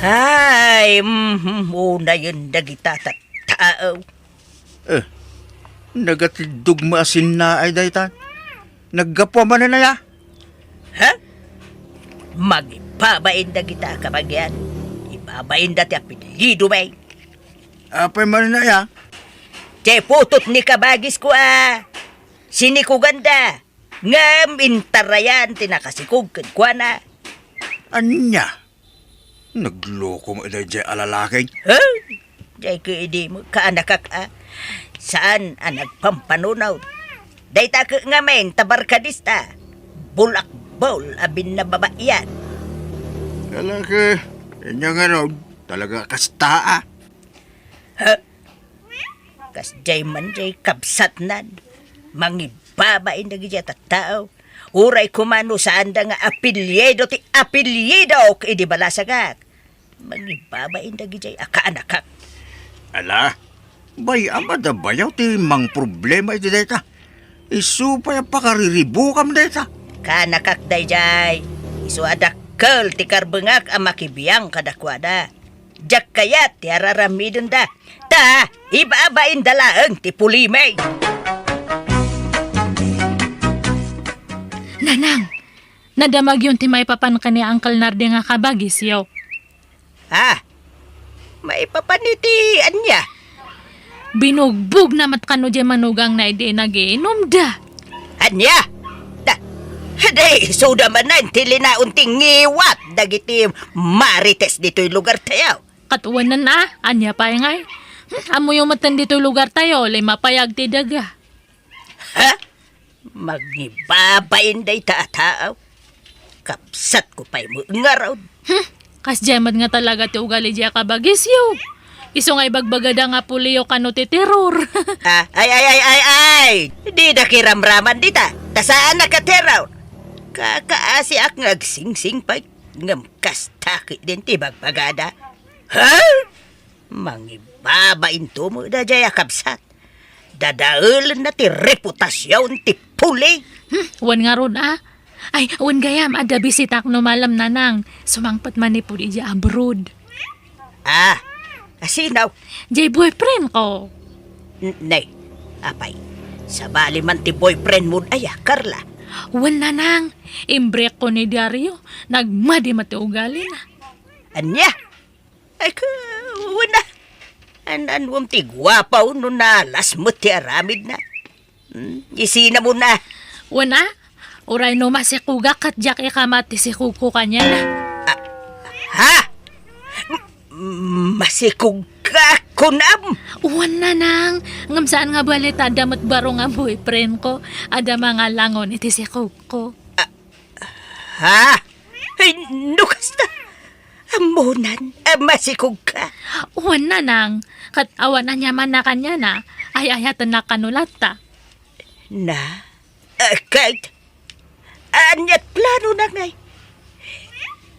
Ay, muna yun dagita tao. Nagatidugma asin na ay daytan. Naggapwa man na ya. Ha? Magipabain dagita kapag yan. Ibabain dati apelido may. Apay man na ya. Che putot ni kabagis ko Sini ko ganda. Ngam intarayan tinakasikog kwa na. Anya? Nagloko mo iday jay alalaking. Ha? Jay ko hindi mo kaanakak Saan ang nagpampanunaw? Dayta ka nga may tabarkadista. Bulak-bol abin na babayan. Talaka, inya nga raw, talaga kastaa. Ha? Kas jay man jay kabsat nan. Mangibabain na gijay tao. Uray kumano saan da nga apelyido ti apelyido idi balasagak. Mangibabain na gijay akaanakak. Ala, bay amada bayaw ti mang problema iti dayta. Isupay ang pakariribukam dayta. Kanakak day jay. Isu adakkel ti karbengak ang makibiyang kadakwada. Jak kayat ti araramidon da. Ta, ibabain dalaeng ti pulimay. Nanang, nadamag yun ti may papan ka ni Uncle Nardi nga kabagis yaw. May papaniti anya. Binugbog na matkano di manugang na idi nagiinom da. Anya? Haday, suda man na intili na unting ngiwat. Dagiti marites dito'y lugar tayo. Katuwanan na, anya pa ngay. Amo yung matan dito lugar tayo, lay mapayag ti daga. Ha? Magibabain day tao. Kapsat ko pa'y mo ngaraw. Kas jamat nga talaga ti ugali diya kabagis yaw. Iso nga ibagbagada nga puliyo kano ti terror. Ay! Di na kiramraman dita. Tasaan na ka terror. Kakaasi ak ngagsingsing pa'y ngamkas takit din ti bagbagada. Ha? Mangibabain to mo da jaya kapsat. Dadaulan na ti reputasyon ti puli. Wan nga ron Ay, wan gayam, ada bisitak no malam nanang. Sumangpat man ni po di abroad. Asinaw. Jay boyfriend ko. Nay, apay. Sa bali man ti boyfriend mo Carla. Wan nanang, imbrek ko ni Dario. Nagmadi mati ugali na. Anya? Ay wala. Anwam ti gwapaw no nalas mo ti aramid na. Isina mo na. Wana, uray no masikuga kat jak ikamati si kuko kanya na. Ha? Masikog ka kunam? Wan nanang, ngam saan nga balita damat baro nga boyfriend ko. Ada mga langon iti si kuko. Ha? Ay, nukas na. Amunan, masikog ka. Wan nanang, kat awan na niya man na kanya na, ay ayatan na kanulata. Na? Kahit, anyat plano na ngay.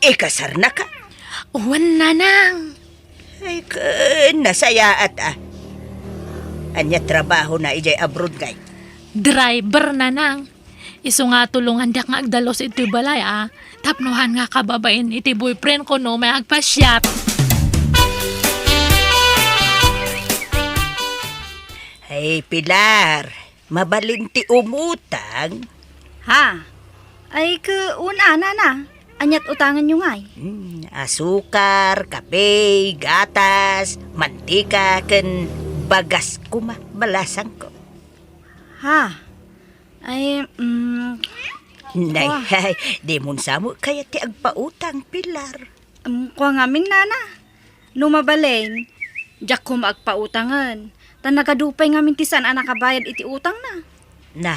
Ikasar na ka. Wan nanang. Ay, nasaya at anyat trabaho na ijay abroad ngay. Driver nanang. Iso nga tulungan dak nga agdalos iti balay Tapnuhan nga kababain iti boyfriend ko no may agpasyat. Ay, Pilar, mabalin ti umutang. Ha? Ay, una na. Anyat utangan nyo ngay. Asukar, kape, gatas, mantika, ken bagas kuma, balasang ko. Ha? Ay, Nay, Wah. di mun samo kaya ti agpautang, Pilar. Kuha ngamin nana. Lumabaleng, jak ko maagpautangan. Tan nakadupay ngamin ti saan nakabayad iti utang na. Na,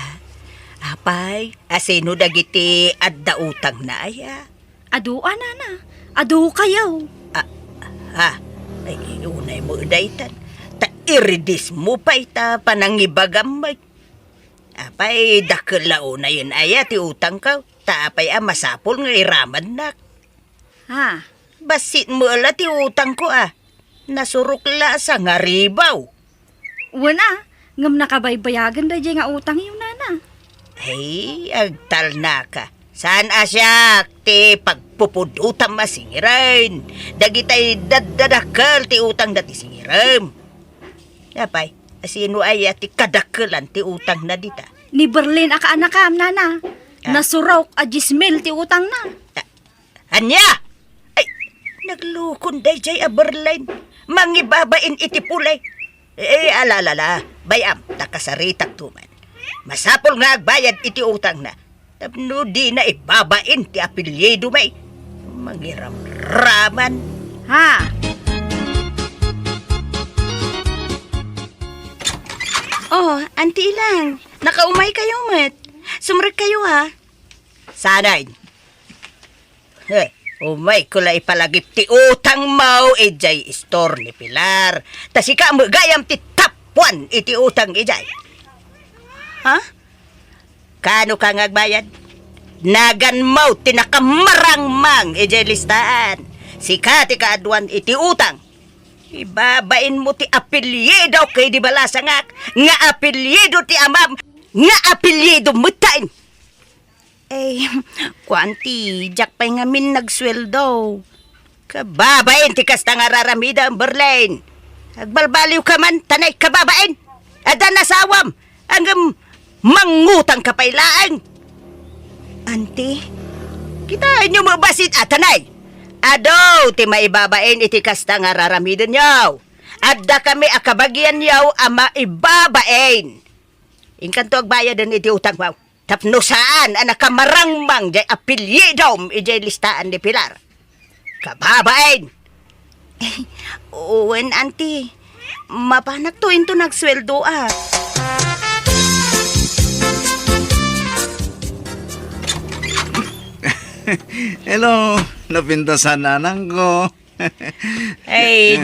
apay, asino dagiti adda utang na aya. Adu, nana. Adu kayaw. Ha, ay unay mo daytan. Ta iridis mo pa ita panangibagam may. Apay, dakalaw na yun aya ti utang ka. Tapay masapol nga iraman nak. Ha? Basit mo ala ti utang ko Nasurok la sa nga ribaw. Wana, ngam nakabaybayagan da nga utang yun nana. Ay, agtal na ka. Saan asya ti pagpupudutam masingiran? Dagitay dadadakal ti utang dati singiram. Yapay, asino ay ti kadakalan ti utang na dita. Ni Berlin aka anakam, nana. Nasurok a 10,000 ti utang na. Anya! Ay, naglukon day jay aberlain. Mangibabain iti pulay. Alalala, bayam, nakasaritak tuman. Masapol nga agbayad iti utang na. Tapno di na ibabain ti apelyido may. Mangiram-raman. Ha? Oh, anti lang. Nakaumay kayo, Met. Sumrek kayo, ha? Sanay. Umay ko la ipalagip ti utang mau ijay store ni Pilar. Tasika mo gayam ti top 1 iti utang ijay. Ha? Kano ka ngagbayad? Nagan mau tinakamarangmang ijay listaan. Sika ti kaadwan iti utang. Ibabain mo ti apelyido kay di balasa nga apelyido ti amam nga apelyido mutain. Kuanti, jak pa'y ngamin nagsweldo. Kababain ti kasta nga raramida ang Berlin. Agbalbaliw ka man, tanay kababain. Ada nasawam, hanggang mangutang kapailaan. Anti? Kita nyo mabasit tanay. Ado, ti maibabain iti kasta nga raramida nyaw. Adda kami akabagyan nyaw ama ibabain. Inkanto agbayadan iti utang mo. Tapno saan ang nakamarangmang jay apelyidom ijay listaan ni Pilar. Kababain! Uwen, anti. Mapanak to into nagsweldo, ah. Hello, napintasan nanang ko. Ay,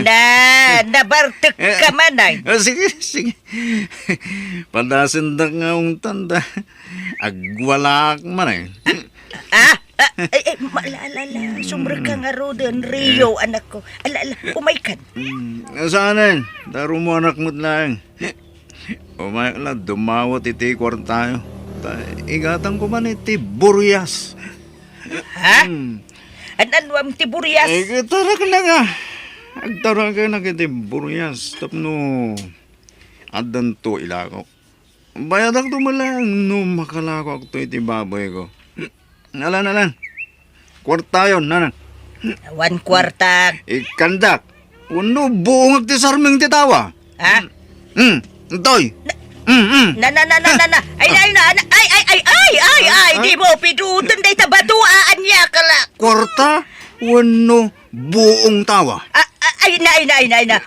nabartek ka man ay. Sige, sige. Pandasin nga ang tanda. Agwalak man ay. Maalala, sumra ka nga roden, Rio, anak ko. Alala, umaykan. Saan ay? Daro mo anak mo't lang. Umayak na, dumawat iti kwartayo. Igatan ko man iti buryas. Ha? Anwam ti buryas? Tarak na nga. Agtarak ka na kiti buryas. Tapno, adan to ilako. Bayadak to malang no makalako ako to iti baboy ko. Nalan. Kwarta yun, nanan. 1 kwarta. Ikandak. Uno, buong agtisarming titawa. Ha? Toy. Na. Ay, di mo pidutan day tabatuaan niya kala. Kwarta, uno, buong tawa. Ay, na.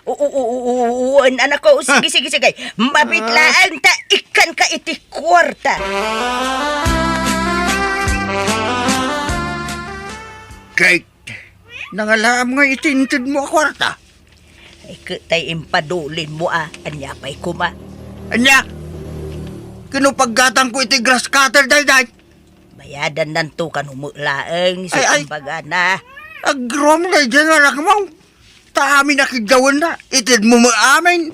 Anak ko, sige. Mabitlaan ta, ikan ka iti kwarta. Kay, nangalam nga itintid mo a kwarta. Ay, tay impadulin mo anya pa'y kuma. Anya, kinupaggatang ko iti grass cutter day. Bayadan nanto kan humulaang Ay. sa kumbaga na. Agrom na dyan nga mo. Tami nakigawan na. Itid mo amin.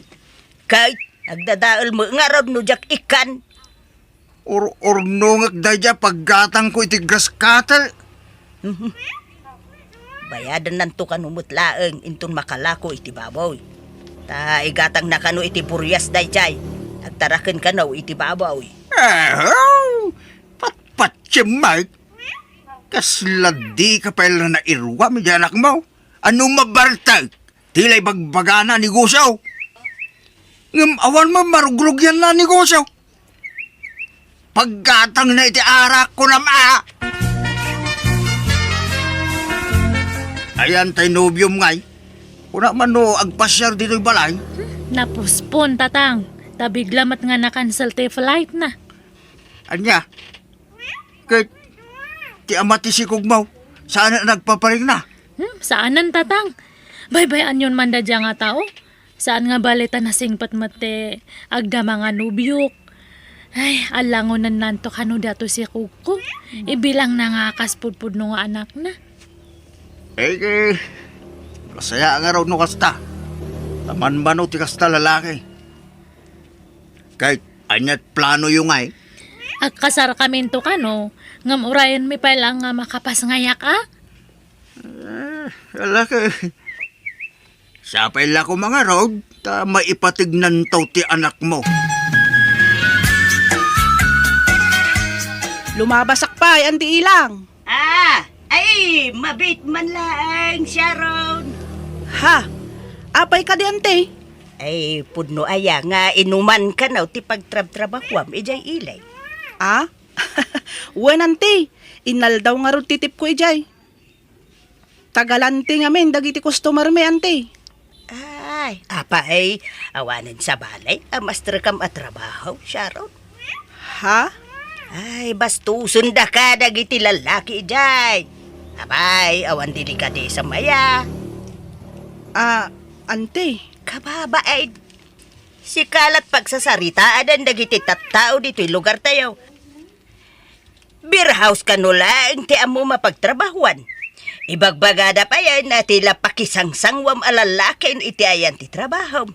Kay, nagdadaal mo nga ron no jak ikan. Ornongak day paggatang ko iti grass cutter. Bayadan nanto kan humutlaang intun makalako iti baboy. Ta igatang na kano iti buryas day jay. Agtaraken kanaw iti baboy. Patpatsimay. Kasladi ka pala na irwa mi anak mo. Ano mabartag? Tilay bagbagana negosyo. Ngam awan mo marugrug yan na negosyo. Paggatang na iti arak ko na maa. Ayan tay nobyom ngay. Kuna man no agpasyar dito'y balay. Napuspon, tatang. Tabiglamat nga na-cancel te flight na. Anya? Kay ti amati si Kugmaw. Saan na nagpaparing na? Saanan, tatang? Baybayan yun man dadya nga tao. Saan nga balita na singpat mate agda mga nubyok. Ay, alangonan nanto kano dato si Kuko. Ibilang na nga kaspudpud no nga anak na. Kay kasaya nga raw no kasta. Taman ba no ti kasta lalaki? Kay anyat plano yung ay. Ag kasar kami to ka no, ngam urayan mi pa lang nga makapas ngayak Ala ka. Sapay la ko mga road, ta maipatignan taw ti anak mo. Lumabasak pa, andi ilang. Ay, mabit man lang, Sharon. Ha? Apay ka di ante? Ay, pudno aya nga inuman ka na ti pagtrab-trabahwam, ijay ilay. Ah? Wen ante, inal daw nga ron titip ko ijay. Tagalante nga men, dagiti customer me ante. Ay, apa ay, awanin sa balay, amastra kam at trabaho, Sharon. Ha? Ay, bastusun da ka, dagiti lalaki, ijay. Abay, awan dili ka di sa maya. Ah, ante. Kababaid. Si kalat pagsasaritaan ang dagiti tattao dito'y lugar tayo. Beer house ka no lang, ti amo mapagtrabahuan. Ibagbagada pa yan na tila pakisangsangwam alalaki iti ayan ti trabaho.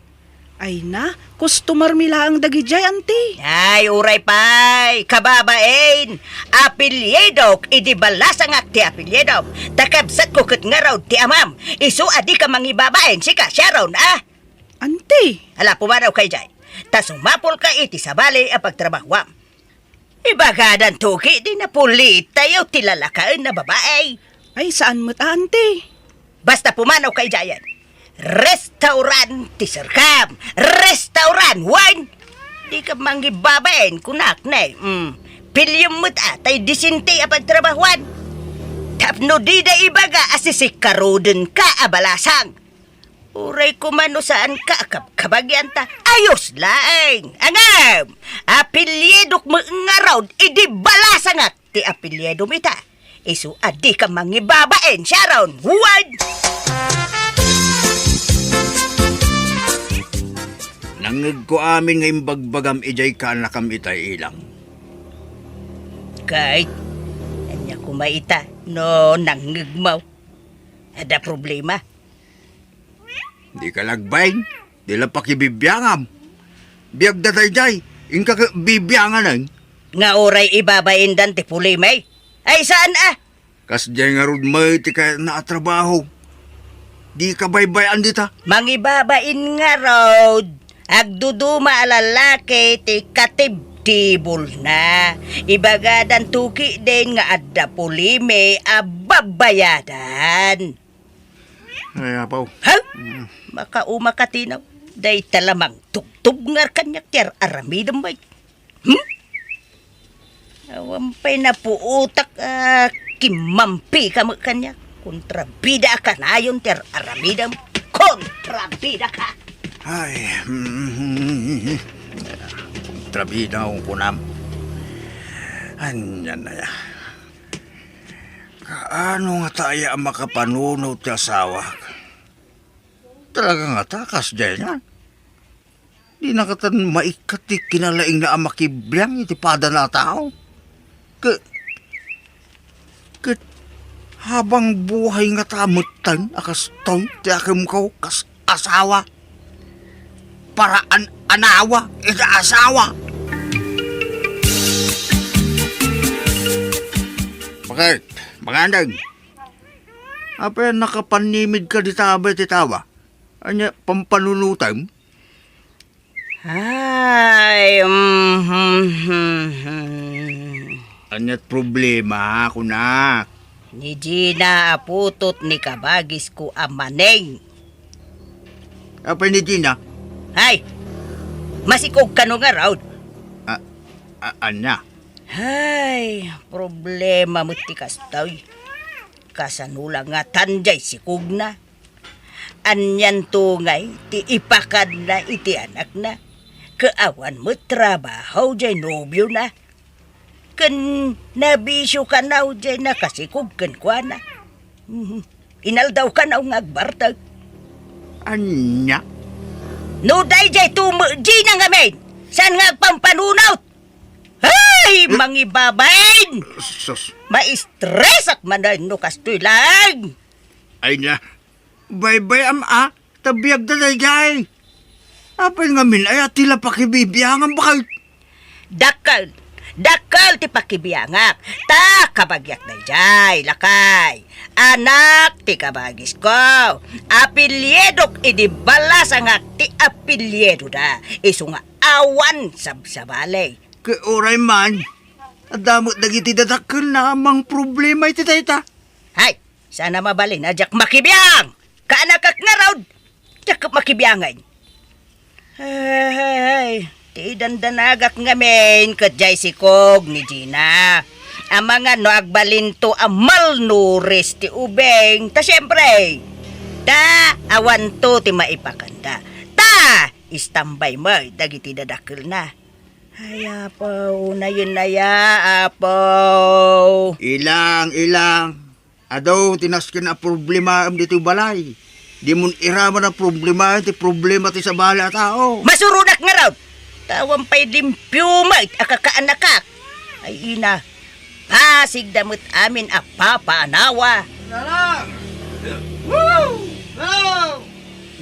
Ay na, customer mila ang dagijay ante. Ay, uray pay, kababain, apilyedok, idi balasang ti apilyedok. Takabsat ko kat nga raw ti amam, isu adi ka mangibabain, sika Sharon, ah? Ante. Hala, pumanaw kay Jay. Ta sumapol ka iti sa bali a pagtrabahwam. Ibagadan tuki, di na pulit tayo tilalakaan na babae. Ay, saan mo't ante? Basta pumanaw kay Jayan. Restaurant ti Sirkam. Restaurant, wine. Di ka mangibabain, kunak na Pilyong mo't atay disinti a pagtrabahuan. Tapno di da ibaga asisikaroden ka abalasang. Uray kumano saan ka kabagyan ta. Ayos laeng. Angam. Apilyedok mo nga raw. Idi balasang at ti apilyedo mita. Isu adi ka mangibabain, Sharon. Wine. Nangig ko amin ngayong bagbagam ijay ka nakam itay ilang. Kahit anya kumaita, no nangigmaw. Ada problema. Di ka lagbay, di lang pakibibiyangam. Biyag datay jay, ingka ka bibiyangan ang. Nga oray ibabain dan ti pulimay. Ay saan ah? Kas jay nga rod may ti ka naatrabaho. Di ka baybayan dita. Mangibabain nga road. Agduduma alalaki ti katibtibol na. Ibagadan tuki din nga adda pulime ababayadan. Ay, apaw. Ha? Makauma katinaw. Day talamang tugtub nga kanyak ker aramidam bay. Awampay na puutak kimampi ka mo kanyak. Kontrabida ka na yun ter aramidam. Kontrabida ka. Ay, trabida akong kunam. Anyan na ya. Kaano nga tayo ang makapanunaw ti asawa? Talaga nga takas dyan yan. Di na katan maikati kinalaing na ang makibiyang iti pada na tao. Habang buhay nga tamutan akas toy ti akim ko kas asawa. Paraan anawa iti asawa. Bakit? Magandang. Apa yan nakapanimid ka di tabay ti tawa? Anya pampanunutan? Ay, Anyat problema ako na. Ni Gina aputot ni kabagis ko amaneng. Apa ni Gina? Ay, masikog ka no nga raw. Anya? Ay, problema mo ti kastoy. Kasanula nga tanjay sikog na. Anyan tungay, ti ipakad na iti anak na. Kaawan mo trabaho jay nobyo na. Kan nabisyo ka na jay nakasikog kan kwa na. Inaldaw ka na ngagbartag. Anya? No day jay Gina nga main. Saan nga pampanunaw? Ay, mangibabain! Sus. Ma-stress ak manay no kastoy lang. Ay na. Bye-bye tabiyag na jay. Apa nga min ay atila pakibibiyangan bakal. Dakal, Dakal ti pakibiyangak. Ta kabagyak na jay, lakay. Anak ti kabagis ko. Apilyedok idi balas ang ti apilyedo da. Isu nga awan sabsabalay. Oray man, adamot dagiti dadakkel na amang problema iti dayta. Hay, sana mabalin na jak makibiyang. Kaanakak nga raw. Jak makibiyangay. Ay, ti dandanagak ngamin kat jay sikog ni Gina. Ang mga no agbalinto ang malnuris ti ubeng. Ta siyempre, ta awan to ti maipakanda. Ta, istambay mo, dagiti dadakil na. Ay, apaw, na yun na ya, apaw. Ilang. Adaw, tinaskin na problema am dito balay. Di mo iraman ang problema ti sa bahala tao. Masurunak nga raw. Tawang pa'y limpyo mait akakaanakak. Ay ina, pasig damot amin a papaanawa.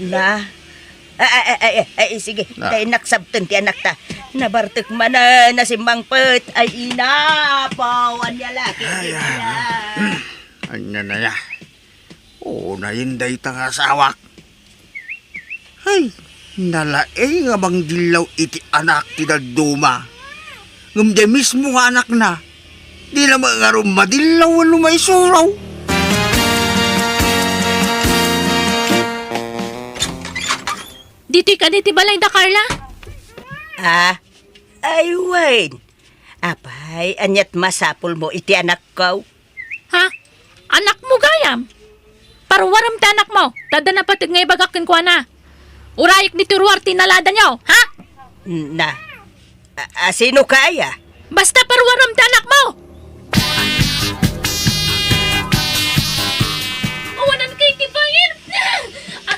Na? Ay, sige, Na. tayo naksabton ti anak ta. Nabartek man na si Mangpet. Ay ina, pawan niya laki. Anya na ya. Oo, nahinday ta nga sawak. Ay, nalae nga bang dilaw iti anak ti daduma. Ngumde mismo nga anak na. Di na mga madilaw ano may suraw. Diti ka diti balay da, Carla? Ay, wait. Apay, anyat masapul mo iti anak ko. Ha? Anak mo gayam? Parwaram ta anak mo. Tada na patig ngay bagakin ko na. Urayik ni turuar tinalada niyo, ha? Na, sino kaya? Basta parwaram ta anak mo. Awanan kay tibayin.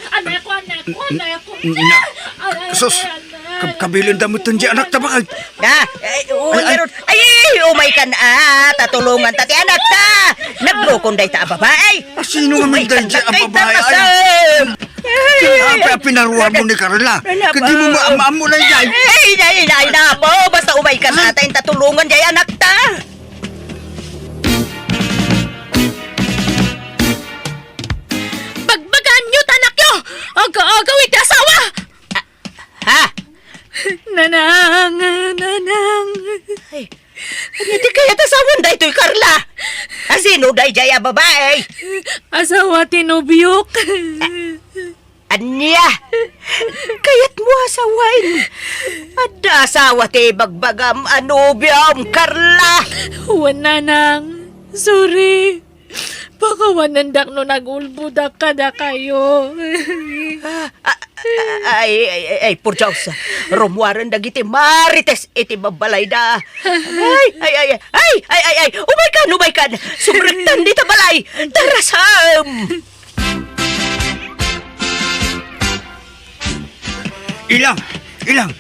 Anak ko. Sus, kabilin damot di anak tabakal. Umay ka na, tatulungan tati anak ta. Naglukonday ta babae. Sino nga may dahil ang babae ay? Pinaruan mo ni Carla. Kadi mo maamaam mo lang yan. Ay, na po. Basta umay ka sa atin, tatulungan jay anak ta. Bagbagaan niyo tanak yo. Aga-agaw iti asawa. Ha? Nanang. Ay, hindi kaya tasawan da ito'y Carla. Sino day jay a babae? Asawa tinubyok. Anya, kayat mo asawain. Ada asawa ti bagbagam anubiam, Carla. Nanang. Sorry. Pakawanan dak no nagulbudak ka da kayo. Ay, por Diyos. Rumwaran dagiti marites iti babalay da. Ay, umay kan. Sumrektan dita balay. Tarasam. Ilang.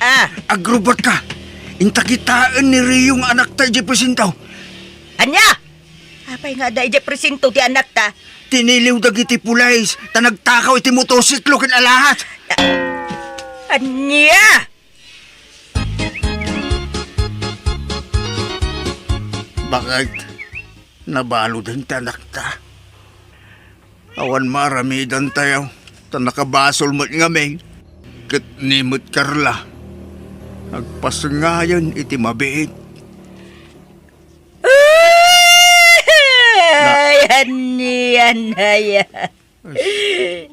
Agrobot ka. Intakitaan ni Riyong anak tayo di presintaw. Anya? Apay nga da ije presinto ti anak ta. Tiniliw dagiti pulays. Tanagtakaw iti motosiklo kin alahat. Anya? Bakit? Nabalo din tanak ta. Awan maramidan tayo. Tanakabasol mo't ngamin. Kat nimot Carla. Nagpasangayan iti mabiit. Anya.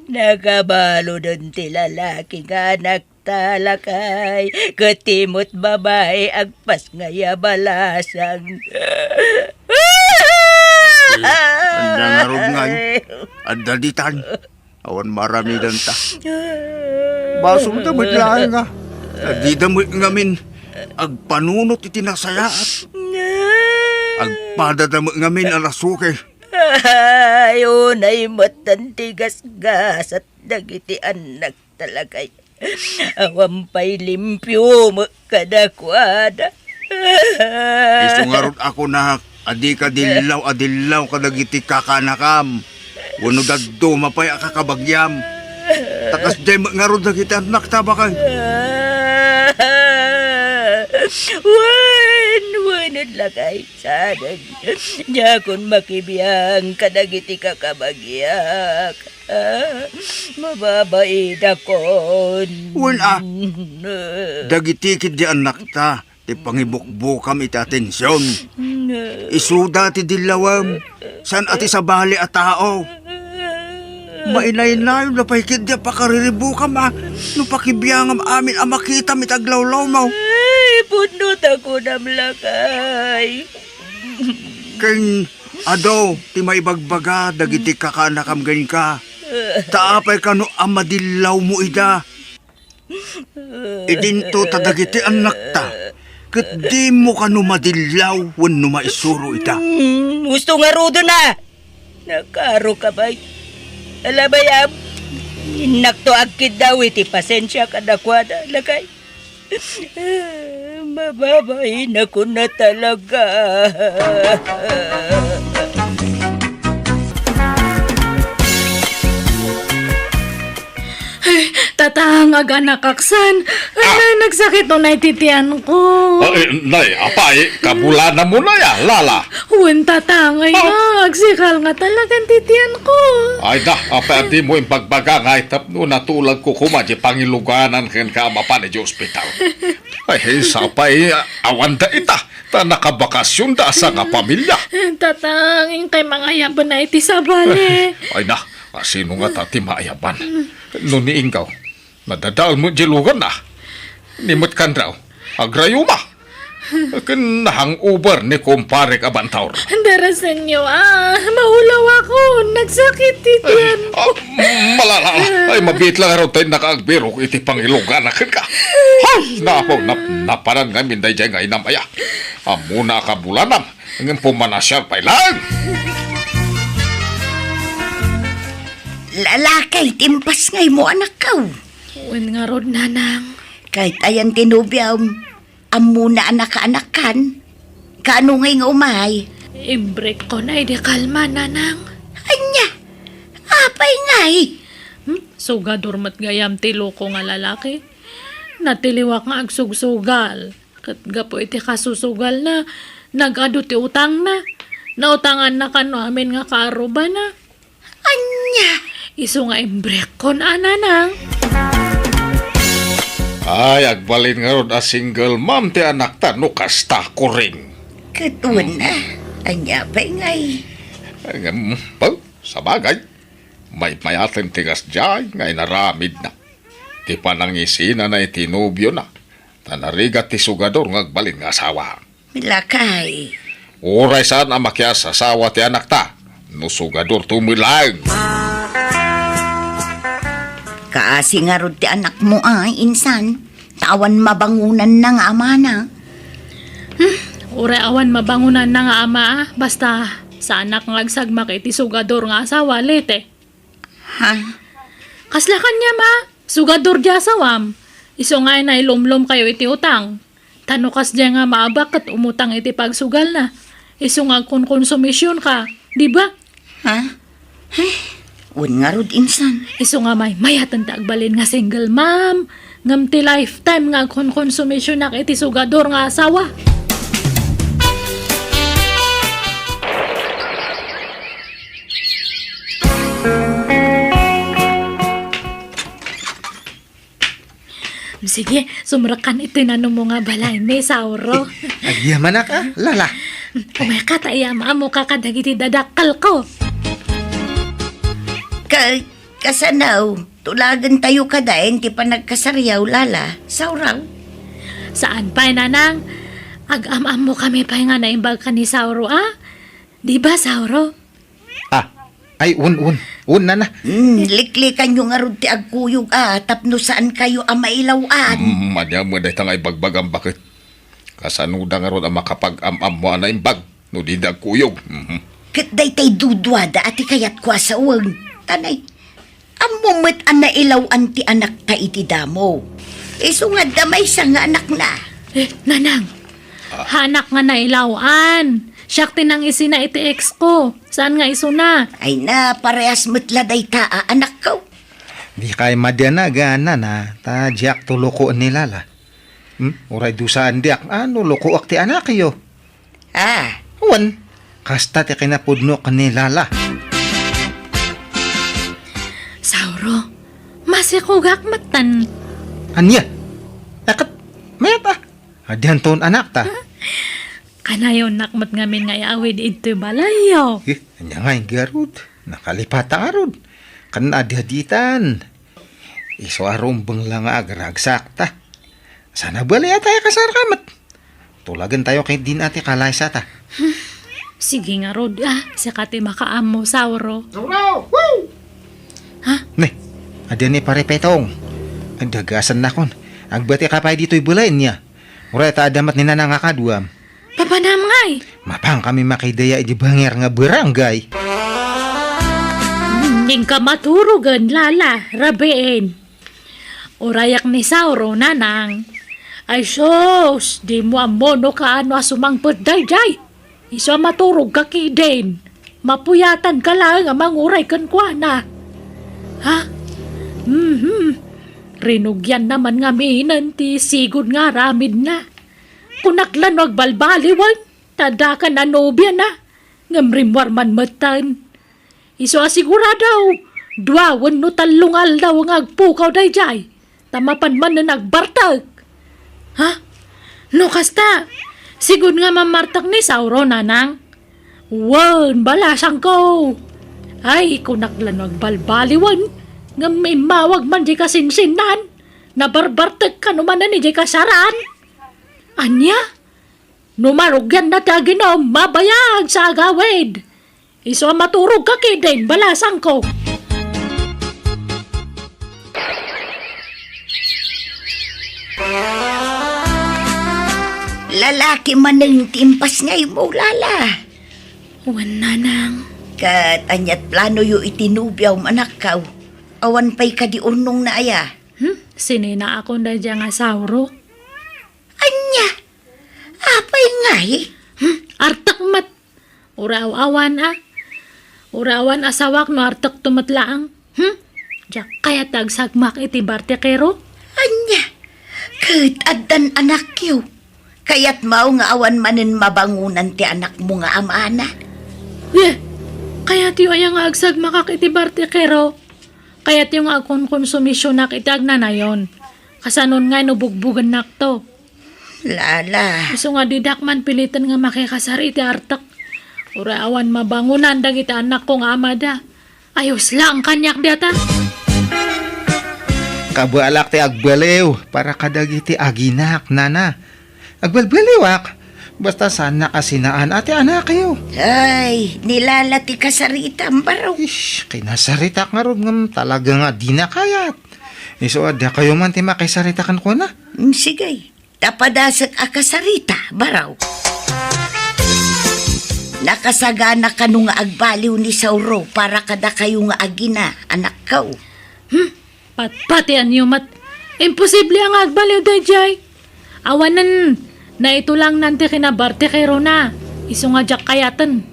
Nakabalo doon ti lalaki nga anak talakay. Katimot babae agpas ngaya balasang. Anda nga rod ngay. Anda ditan. Awan maramidan ta. Baso mo damot lang nga. Di damot ngamin. Agpanunot iti nasayaat. Agpadadamot ngamin alasuke. Unay matantigas-gas at dagiti anak talakay. Awampay limpyo mo kadakwada. Isungarot ako na adi ka adilaw ka dagiti kakanakam. Wano daddo mapay akakabagyam. Takas day ngarod dagiti anak tabakay. Wan Saanan lakay, saanan. Nya kung makibiyang kadagiti ka kabagyak. Mababaid akon. Wala. Dagitikid di anak ta. Ti pangibukbukam iti atensyon. Isuda ti dilawam. San ati sa bali a tao. Mainay-nayo na pahikid di pakariribukam no pakibiyangam amin ang makita mitaglawlaw mo. Ay, punot ako ng lakay. King ado ti maibagbaga dagiti kakanakam ganin ka. Taapay ka no amadilaw mo ida. Idinto tadagiti anak ta. Kat di mo ka no madilaw wenno maisuro ida. Gusto nga rudo na. Nakaro ka ba? Alabayam. Nakto agkid daw iti pasensya ka nakwada lakay. Mababain ako na talaga. Tatang aganakaksan. Ay, nagsakit o naititian ko. Nay, apay, kabulana mo na ya, lala. Huwag tatang, ay agsikal nga talagang titian ko. Ay da, apay, di mo yung pagbaga nga itap no natulag ko kumadya pangiluganan ken ka mapan di ospital. Ay, sapay, awan da ita, ta nakabakasyon da sa nga pamilya. Tatang, yung kay mga yaban na iti sa bali. Ay na, sino nga tati maayaban? No ni Ingaw, madadal mo jilugan na. Nimot kan raw, agrayuma. Ken hangover ni kumpare ka bantaur. Darasan niyo, mahulaw ako. Nagsakit titian ko. Malala, ay mabit lang raw tayo nakaagbiro iti pangilugan na ken ka. Hay, napo, naparang nga minday dyan nga inamaya. Amuna ka bulanam, ngayong pumanasyal pa ilang. Lalakay, timpas ngay mo anak ka. Huwag nga rod, nanang. Kahit ayan tinubyaw, amuna anak-anakan. Kaano ngay nga umay? I-break ko na, di kalma, nanang. Anya, apay ngay. Sugador mat gayam tilo ko nga lalaki. Natiliwak nga agsugsugal. Kat gapo iti kasusugal na, nagado ti utang na. Nautangan na kano amin nga karuba na. Anya, Iso nga i-break ko na, nanang. Ay, agbalin nga ron a single mom ti anak ta, no kasta ko rin. katuan na. Anya pa'y ngay. Sa bagay, may mayatin tigas dyan, ngay naramid na. Ti panangisina na itinubyo na. Tanarigat ti sugador ngagbalin nga asawa. Milakay. Uray saan ang makyas asawa ti anak ta. No sugador tumilang. Kaasi nga rod ti anak mo insan. Tawan mabangunan na nga ama na. Uray awan mabangunan na nga ama, basta sa anak nga agsagmak iti sugador nga asawa, lete. Ha? Kasla kanya ma, sugador di asawam. Iso nga na ilumlom kayo iti utang. Tanukas diya nga maabak at umutang iti pagsugal na. Iso nga konsumisyon ka, di ba? Ha? Un nga rod insan. Iso nga may mayatan taagbalin nga single mom. Ngam ti lifetime nga konsumisyon na iti sugador nga asawa. Sige, sumrakan ito na mo nga balay ni Sauro. Agyaman ka, lala. Umeka taiyama mo kakadagiti dadakal ko. Kasanaw, tulagan tayo kadain ti panagkasaryaw lala. Sauraw. Saan pa, nanang? Ag-am-am mo kami pa nga naimbag ka ni Sauro, Di ba, Sauro? Ay, un na na. Liklikan yung nga rod ti agkuyog tapno saan kayo mailawaan. Madya mo dahi tangay bagbagang bakit. Kasanuda nga ron ang makapag-am-am mo na imbag. No di kuyog. Kat day tay dudwada ati kayat kwa sa uwag. Tanay, amumit ang nailawaan ti anak ta iti damo. Iso nga damay sa nga anak na. Nanang, hanak nga nailawan. Siyak tinang isina iti ex ko. Saan nga iso na? Ay na, parehas matla day ta anak ko. Di kay madya na gana na. Ta diak to loko ni lala. Uray dusaan diak. Ano loko ak ti anak yo? Ah, Wan, kasta ti kinapudno ka ni Lala. Sauro, masikugak matan. Anya? Akat, mayat ah. Adihan taon anak ta. Kanayon nakmat ngamin nga awid ito balayo. Anya nga yung garod. Nakalipat ang arod. Kan adi-haditan. Iso arumbang lang nga agragsak ta. Sana bali tayo kasarkamat. Tulagan tayo kay din ati kalaysa ta. Sige nga rod sakati makaamo Sauro. Ne, adihan ni parepetong. Ang dagasan na kon. Agbati ka pa dito'y bulain niya. Mura ta adamat ni nanang akaduam. Papanam ngay. Mapang kami makidaya di bangir nga barangay. Ning ka maturugan Lala, rabeen. Urayak ni Sauro nanang. Ay sos, di mo amono ka ano asumangpot day. Iso maturog ka kiden. Mapuyatan ka lang ang manguray kan kwa na. Ha? Rinugyan naman nga minan ti sigod nga ramid na. Kunaklan wag balbaliwan, tada ka na nobya na. Ngamrimwar man matan. Iso asiguradaw, duawan no talungal daw ang agpukaw dayjay. Tamapan man na nagbartag. Ha? No kasta, sigud nga mamartag ni Sauro nanang. Wan, balasang ko. Ay, kunaklan wag balbaliwan. Nga may mawag man di kasinsinan. Nabarbartag ka naman na ni di kasaran. Anya? Numarugyan na taginom, mabayag sa agawid. Iso maturog ka kidin, balasang ko. lalaki man ng timpas ngay mo, Lala. Wan nanang. Kat anyat plano yu itinubyaw manakaw. Awan pa'y kadiunong na aya. Sinina ako na dyan nga Sauro. Anya? Apay ngay? Artak mat. Uraw-awan Urawan asawak no artak tumatlaang. Diyak kaya tagsagmak iti bartekero. Anya? Kat adan anak yu. Kaya't mao nga awan manin mabangunan ti anak mo nga amana. Kaya tiyo ay nga agsagmakak iti bartekero. Kaya tiyo nga akong konsumisyon nak iti agnanayon. Kasanon nga nubugbugan nak to. Lala. Iso nga didakman pilitan nga makikasar iti artak. Urawan mabangunan dagiti anak kong amada. Ayos lang kanyak data. Kabalak ti agbalew para kadagiti aginak nana. Agbalbaliwak. Basta sana kasinaan ati anak kayo. Ay, nilalati ka sa rita, baraw. Ish, kinasarita nga ron ngam talaga nga di na kayat. Iso adya kayo man ti makisarita kan ko na. Sige, tapadasak akasarita, baraw. Nakasagana ka nung nga agbaliw ni Sauro para kada kayo nga agina, anak kaw. Pati anyo mat. Imposible ang agbaliw dayjay. Awanan na ito lang nante kinabarte kay Rona. Iso nga jak kayatan.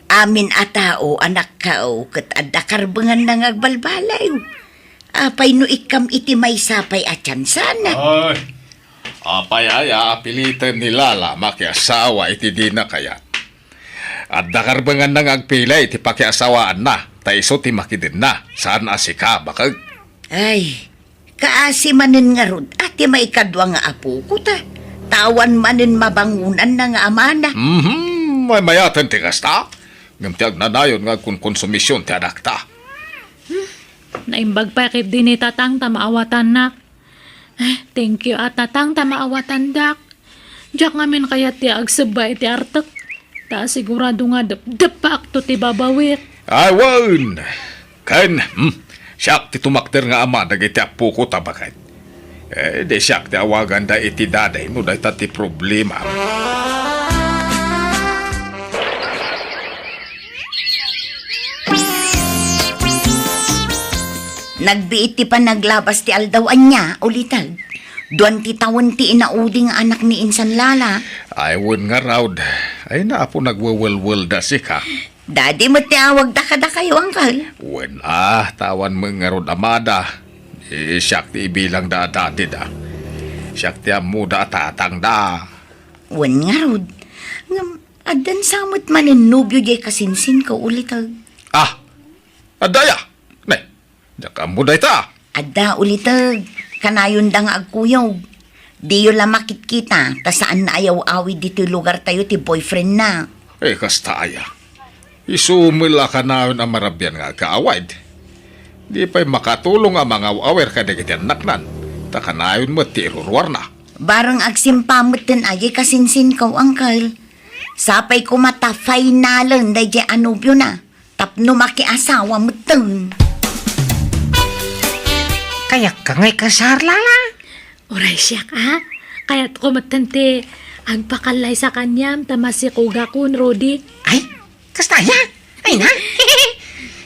Amin atao, anak kaw, kat adakarbangan na ngagbalbalay. Apay no ikam iti may sapay atyan sana. Ay, apay aya apilitan ni Lala makiasawa iti di na kaya. At dakarbangan nang agpila iti pakiasawaan na, taiso ti makidin na, saan asika bakag. Ay, kaasi manin nga rod, ati may kadwa nga apo ko ta. Tawan manin mabangunan na nga amana. May mayatan ti kasta. Ngamtiag na dayon nga kung konsumisyon ti anak ta. Naimbag pa kit din ni tatang tamaawatan nak. Thank you at tatang tamaawatan dak. Jak ngamin kaya ti agsabay ti artak. Ta sigurado nga depak to ti babawit. Ay, wan! Kan, siyak ti tumakter nga ama dagiti apo ko tabakit. Di siyak ti awagan da iti daday no da ti problema. Nagbiit ti pa naglabas ti aldawan niya, ulitag. Duan ti tawon ti inauding anak ni Insan Lala. Ay, wan nga raud. Ay, naapo nagwawalwal da si ka. Dadi mo ti awag da kada kayo, angkal. Wan tawan mo nga raud amada. Siyak ti ibilang da dati da. Siyak ti amu da tatang da. Wan nga rod. Adan samot man ang nubyo jay kasinsin ka ulit ag. Ah, adaya. Nay, daka mo day ta. Ada ulit ag. Kanayon da nga agkuyaw. Di yun lang makikita. Ta saan na ayaw awid dito yung lugar tayo ti boyfriend na. Eh, kasta aya. Isumila ka na ang marabyan nga kaawad. Di pa'y makatulong ang mga awer ka na naknan. Taka na yun mo tiruruar na. Barang agsimpamot din ay kasinsin ka, Uncle. Sapay ko mata finalan day jay anubyo na. Tapno makiasawa mo dun. Kaya ka ngay kasar lala. Uray siya ka. Kaya't kumatante, agpakalay sa kanyam, tamasikuga kun, Rudy. Ay, kastaya. Ay na.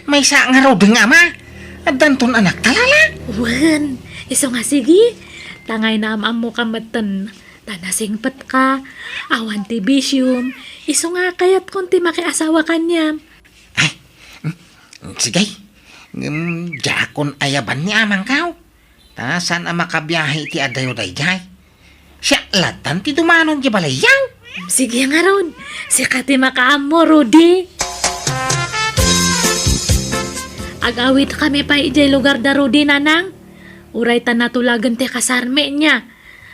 May sa nga raw nga ma. At danton anak talala. Wan, iso nga sige. Tangay na amam mo kamatan. Tanasingpat ka. Awan ti bisyum. Iso nga kayat kunti makiasawa kanyam. Ay, sige. Jakon ayaban ni amang kao. Tasan ang makabiyahe ti adayo day jay. Siya latan ti dumanon di balayaw. Sige nga ron. Si kati makaam mo, Rudy. Agawit kami pa ijay lugar da Rudy, nanang. Uray ta natulagan ti kasarme niya.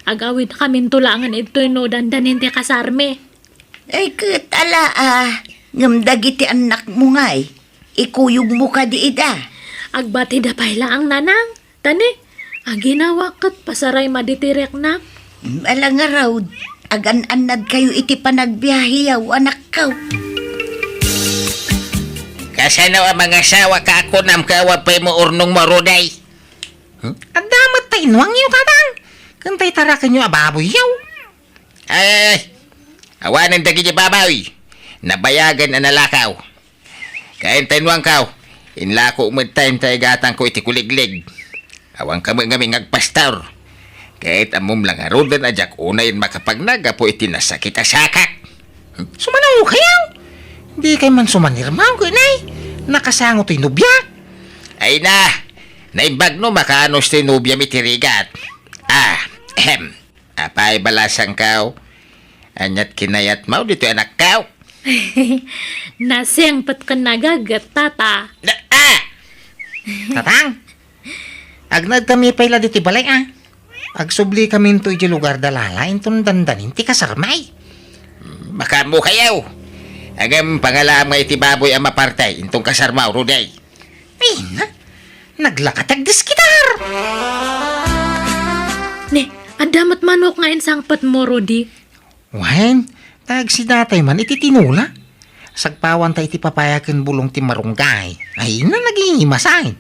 Agawit kami tulangan ito no dandanin ti kasarme. Ay, katala ngamdagi ti anak mo nga eh. Ikuyog mo ka di ida. Agbati da payla ang nanang. Tani, ang ginawa kat pasaray maditirek na. Alang nga raw, agan-anad kayo iti panagbiyahiyaw, anak ka. Kasano ang mga sawa ka ako nam kawapay mo urnong maruday? At damat tayo nuwang yung tatang. Kantay tarakan yung ababoy yaw. Ay, awanan dagi di babawi. Nabayagan na nalakaw. Kain tayo kaw. Inlako time tayo gatang ko iti kuliglig. Awang kami ngaming agpastor. Kahit amom lang arudan ajak unayin makapagnaga po iti nasakit asakak. Sumanaw kayaw. Di kay man sumanirmaw ko inay. Nakasangot yung nubya. Ay na, naimbag no makanos tayo nubya mitirigat. Apay balasang kaw. Anyat kinayat mau dito anak kaw. Nasengpat ka nagagat, tata. Tatang. Agnad kami pala dito balay Agsubli kami into iti lugar dalala intong dandanin ti kasarmay. Baka mo kayaw. Agam pangalam nga iti baboy ang mapartay intong kasarmaw, Ruday. Ay na. Naglakatag diskitar. Ne, adamat manok nga insangpat mo, Rudy. Wen, tag si datay man iti tinula. Sagpawan ta iti papayaken bulong ti marunggay. Ay na nagihimasain.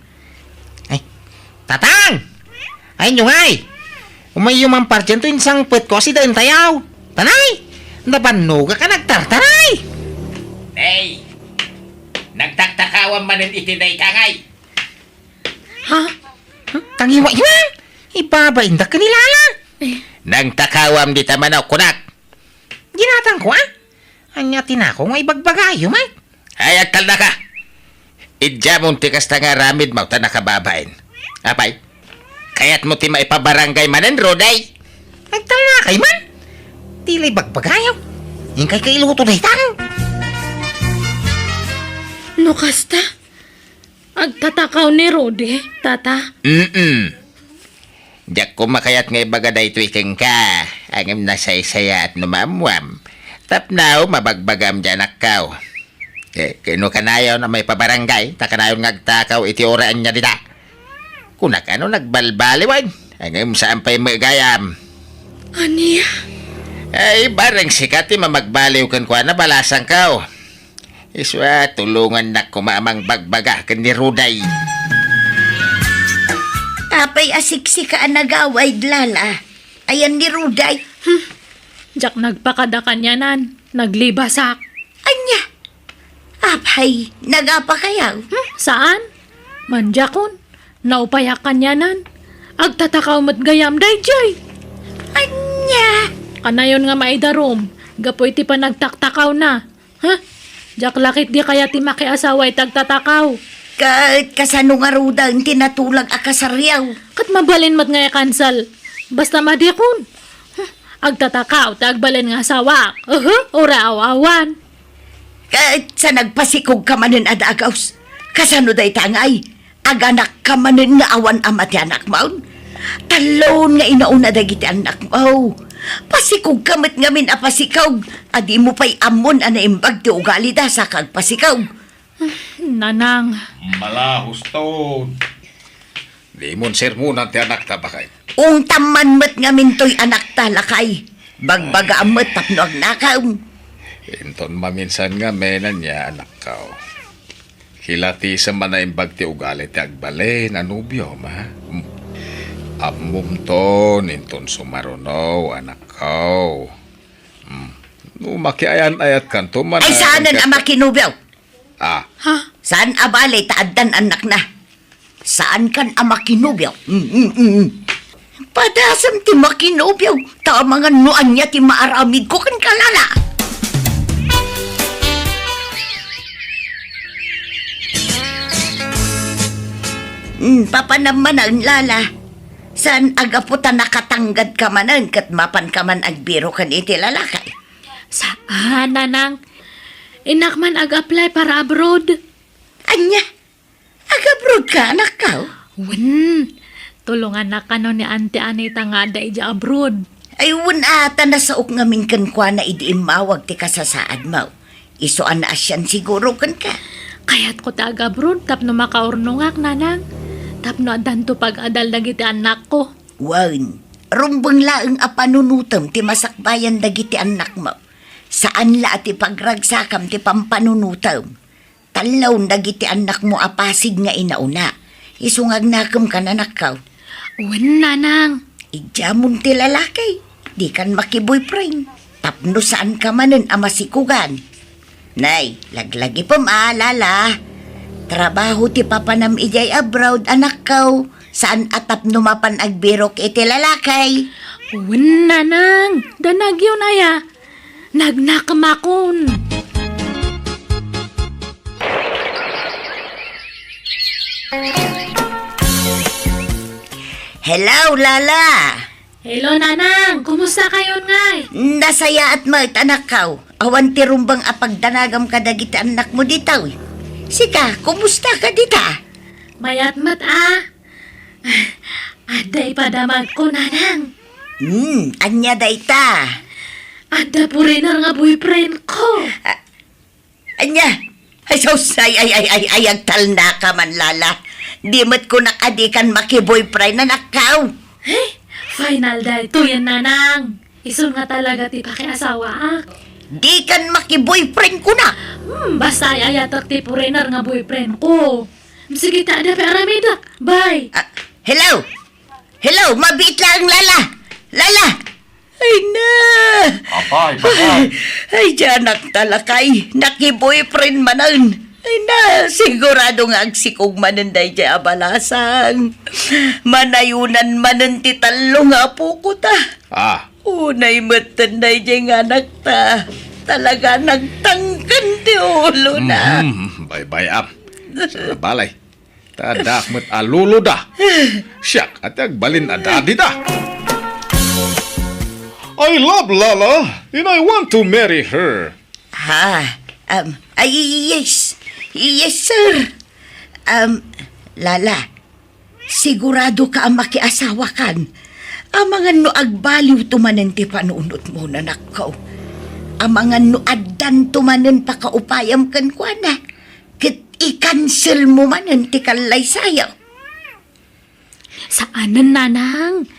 Ay, tatang! Ay nyo ngay! Umayumang parjan to insang pet ko si dain tayaw. Tanay! Nabanuga ka nagtartaray! Hey! Nagtaktakawan manin itinay kangay. Ha? Tangiwa yun! Ibabainda ka nilala! Nang takawam di tamanaw kunak. Ginatang ko Anya tinako nga ibagbagayo man. Ay agkal na ka. Idjamon ti kasta nga ramid mau ta nakababain. Apay? Kaya't mo ti maipabarangay manen, Roday. Nagtala kay man. Tilay bagbagayo. Yung kay kailuto na itang. No kasta? Agtatakaw ni Rudy, tata. Diyak ko makayat nga ibagaday tuwikeng ka. Angam na saysaya at numamwam. Tapnaw, mabagbagam dyan akaw. Kino kanayaw na may pabarangay, takanayaw ngagtakaw iti oraan niya dita. Kunak ano nagbalbaliwan, angam saan pa'y magayam. Aniya? Ay, barang sikati mamagbaliw kan kwa na balasang kaw. Iswa, tulungan na kumamang bagbaga kan ni Ruday. Apay asiksi ka nagaway lala. Ayan ni Ruday. Jak nagpakada kanyanan, naglibasak. Anya? Apay, nagapa kayaw? Saan? Manjakon, naupayak kanyanan. Agtatakaw mat gayam dayjay. Anya? Kanayon nga maidarom, gapoy ti pa nagtaktakaw na. Ha? Jak lakit di kaya ti makiasaway tagtatakaw. Kahit kasano nga rudang tinatulag akasaryaw. Kat mabalin mat nga kansal. Basta madikon. Agtatakaw, tagbalen nga asawa. Ura awawan. Kahit sa nagpasikog ka manin adagaws, kasano day tangay, aganak ka manin nga awan amat anak mo. Talon nga inauna dagiti anak mo. Pasikog kamit ngamin apasikaw, adi mo pa'y amon ana imbag ti ugali da sa kagpasikaw. Nanang, Malahos to. Di mon sermonan ti anak ta bakay. Ung taman met ngamin to'y anak talakay, bagbaga amat tapno agnakaw. Inton maminsan nga menan niya anak kao. Hilati sa manaimbag ti ugali ti agbale na nubyo ma. Amum to ninton sumaruno anak kao. No makiayan-ayat kan to man. Ay saanan ama kinubyaw? Ah, Saan abale taaddan anak na? Saan kan ama kinubyaw? Padasam ti makinubyaw, ta mga nuan niya ti maaramid ko kan kalala. Papanaman ang lala. Saan agaputa nakatanggad ka manan kat mapan ka man agbiro kan iti lalakay? saan nanang? Inak man ag-apply para abroad. Anya, agabrod ka anak ka? Tulungan na ka no ni Auntie Anita nga da ija abroad. Ay ata na saok ngamin kan kwa na idi imawag ti kasasaad mo. Isuan na asyan siguro kan ka. Kaya't ko ta abroad tapno makaurnungak nanang. Tapno adanto pag-adal dagiti anak ko. Wan, rumbang laeng apanunutom ti masakbayan dagiti anak mo. Saan la ti pagragsakam ti pampanunutom. Talaw dagiti anak mo apasig nga inauna. Isungag nakam ka nanak ka. Nanang. Ijamon ti lalaki. Di kan makiboyfriend. Tapno saan ka manen amasikugan. Nay, laglagi po maalala. Trabaho ti papanam ijay abroad anak kaw. Saan atap numapan agbirok iti lalakay. Nanang. Danag yun aya. Nagnakamakon. Hello, Lala. Hello, Nanang. Kumusta kayo ngay? Nasaya at mait anak kaw. Awan ti rumbang apagdanagam ka dagiti anak mo ditaw. Sika, kumusta ka dita? Mayat mat Aday padamag ko, Nanang. Anya dayta. Ada po rin nga boyfriend ko. Anya, ay sus, ay, agtal na ka man, Lala. Di mo't ko nakadikan makiboyfriend na nakaw. Hey, final day to yan, Nanang. Isun nga talaga ti pakiasawa Di kan makiboyfriend ko na. Basta ayatak ti foreigner nga boyfriend ko. Sige ta, ada peramidak. Bye. Hello? Hello, mabit lang, Lala. Lala! Ay na! apay, Ay, diyanak talakay. Naki-boyfriend manan. Ay na, sigurado nga agsikog mananday di abalasang. Manayunan manan ti talo nga po ko ta. Unay matanday di nga anak ta. Talaga nagtangkan ti ulo na. Bye-bye am. Sa balay. Tadak met alulo da. Siyak at agbalin adadi da. I love Lala and I want to marry her. Yes. Yes, sir. Lala, sigurado ka ang makiasawa kan. Ang mga no agbaliw tumanan ti panunot mo na nakaw. Ang mga no addan tumanan pakaupayam kan kwa na. Kit i-cancel mo manan ti kalay sayaw. Saanan, Nanang?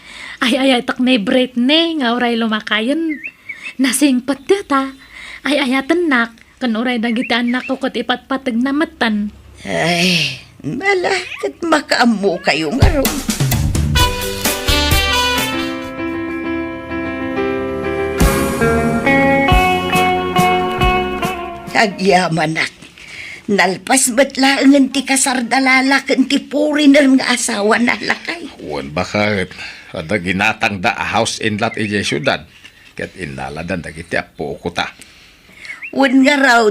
Ay, tak na Britney, nga oray lumakayan. Nasingpat dita. Ay, tanak. Kan oray dagiti anak ko kat ipatpatag na matan. Ay, malakit makaamu kayo nga ron. Agyaman ak. Nalpas ba't laangan ti kasardalala kan ti foreigner nga asawa na lakay. Wan bakit? Ada ginatang da a house in lot ije syudad. Ket inaladan dagiti apo ko ta. Wan nga raw,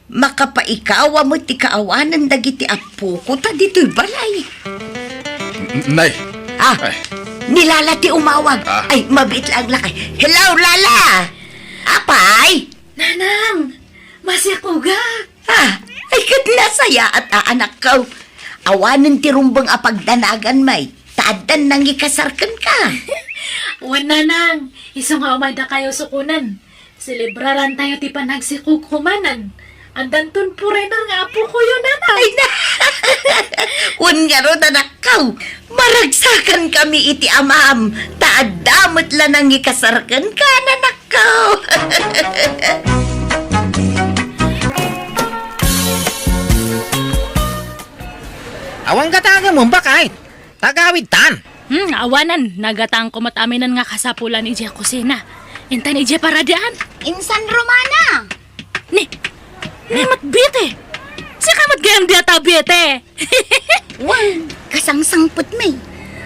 makapaikawa mo ti kaawanan dagiti apo ko ta dito'y balay. Nay. Ah. Ay, Nilala ti umawag. Ay, mabit lang lakay. Hello, Lala! Apay! Nanang, masikuga. Ay, kat nasaya at aanak ka. Awanan ti rumbang apagdanagan may. Taadan nang ikasarkan ka. Wan nanang, isang umada kayo sukunan. Selebraran tayo ti panagsikukumanan. Andanton purenar nga apo ko yun, nanang. Ay na! Wan nga ro anak ka. Maragsakan kami iti amam. Taadamot lang nang ikasarkan ka, nanak ka. Awang kataga mo ba kahit? Tagawid tan. Awanan, nagatang ko mataminan nga kasapulan ija kusina. Intan ija paradaan. Insan Romana! Ni matbite. Sika matgayam dia tabite. Wan, kasangsangpot may.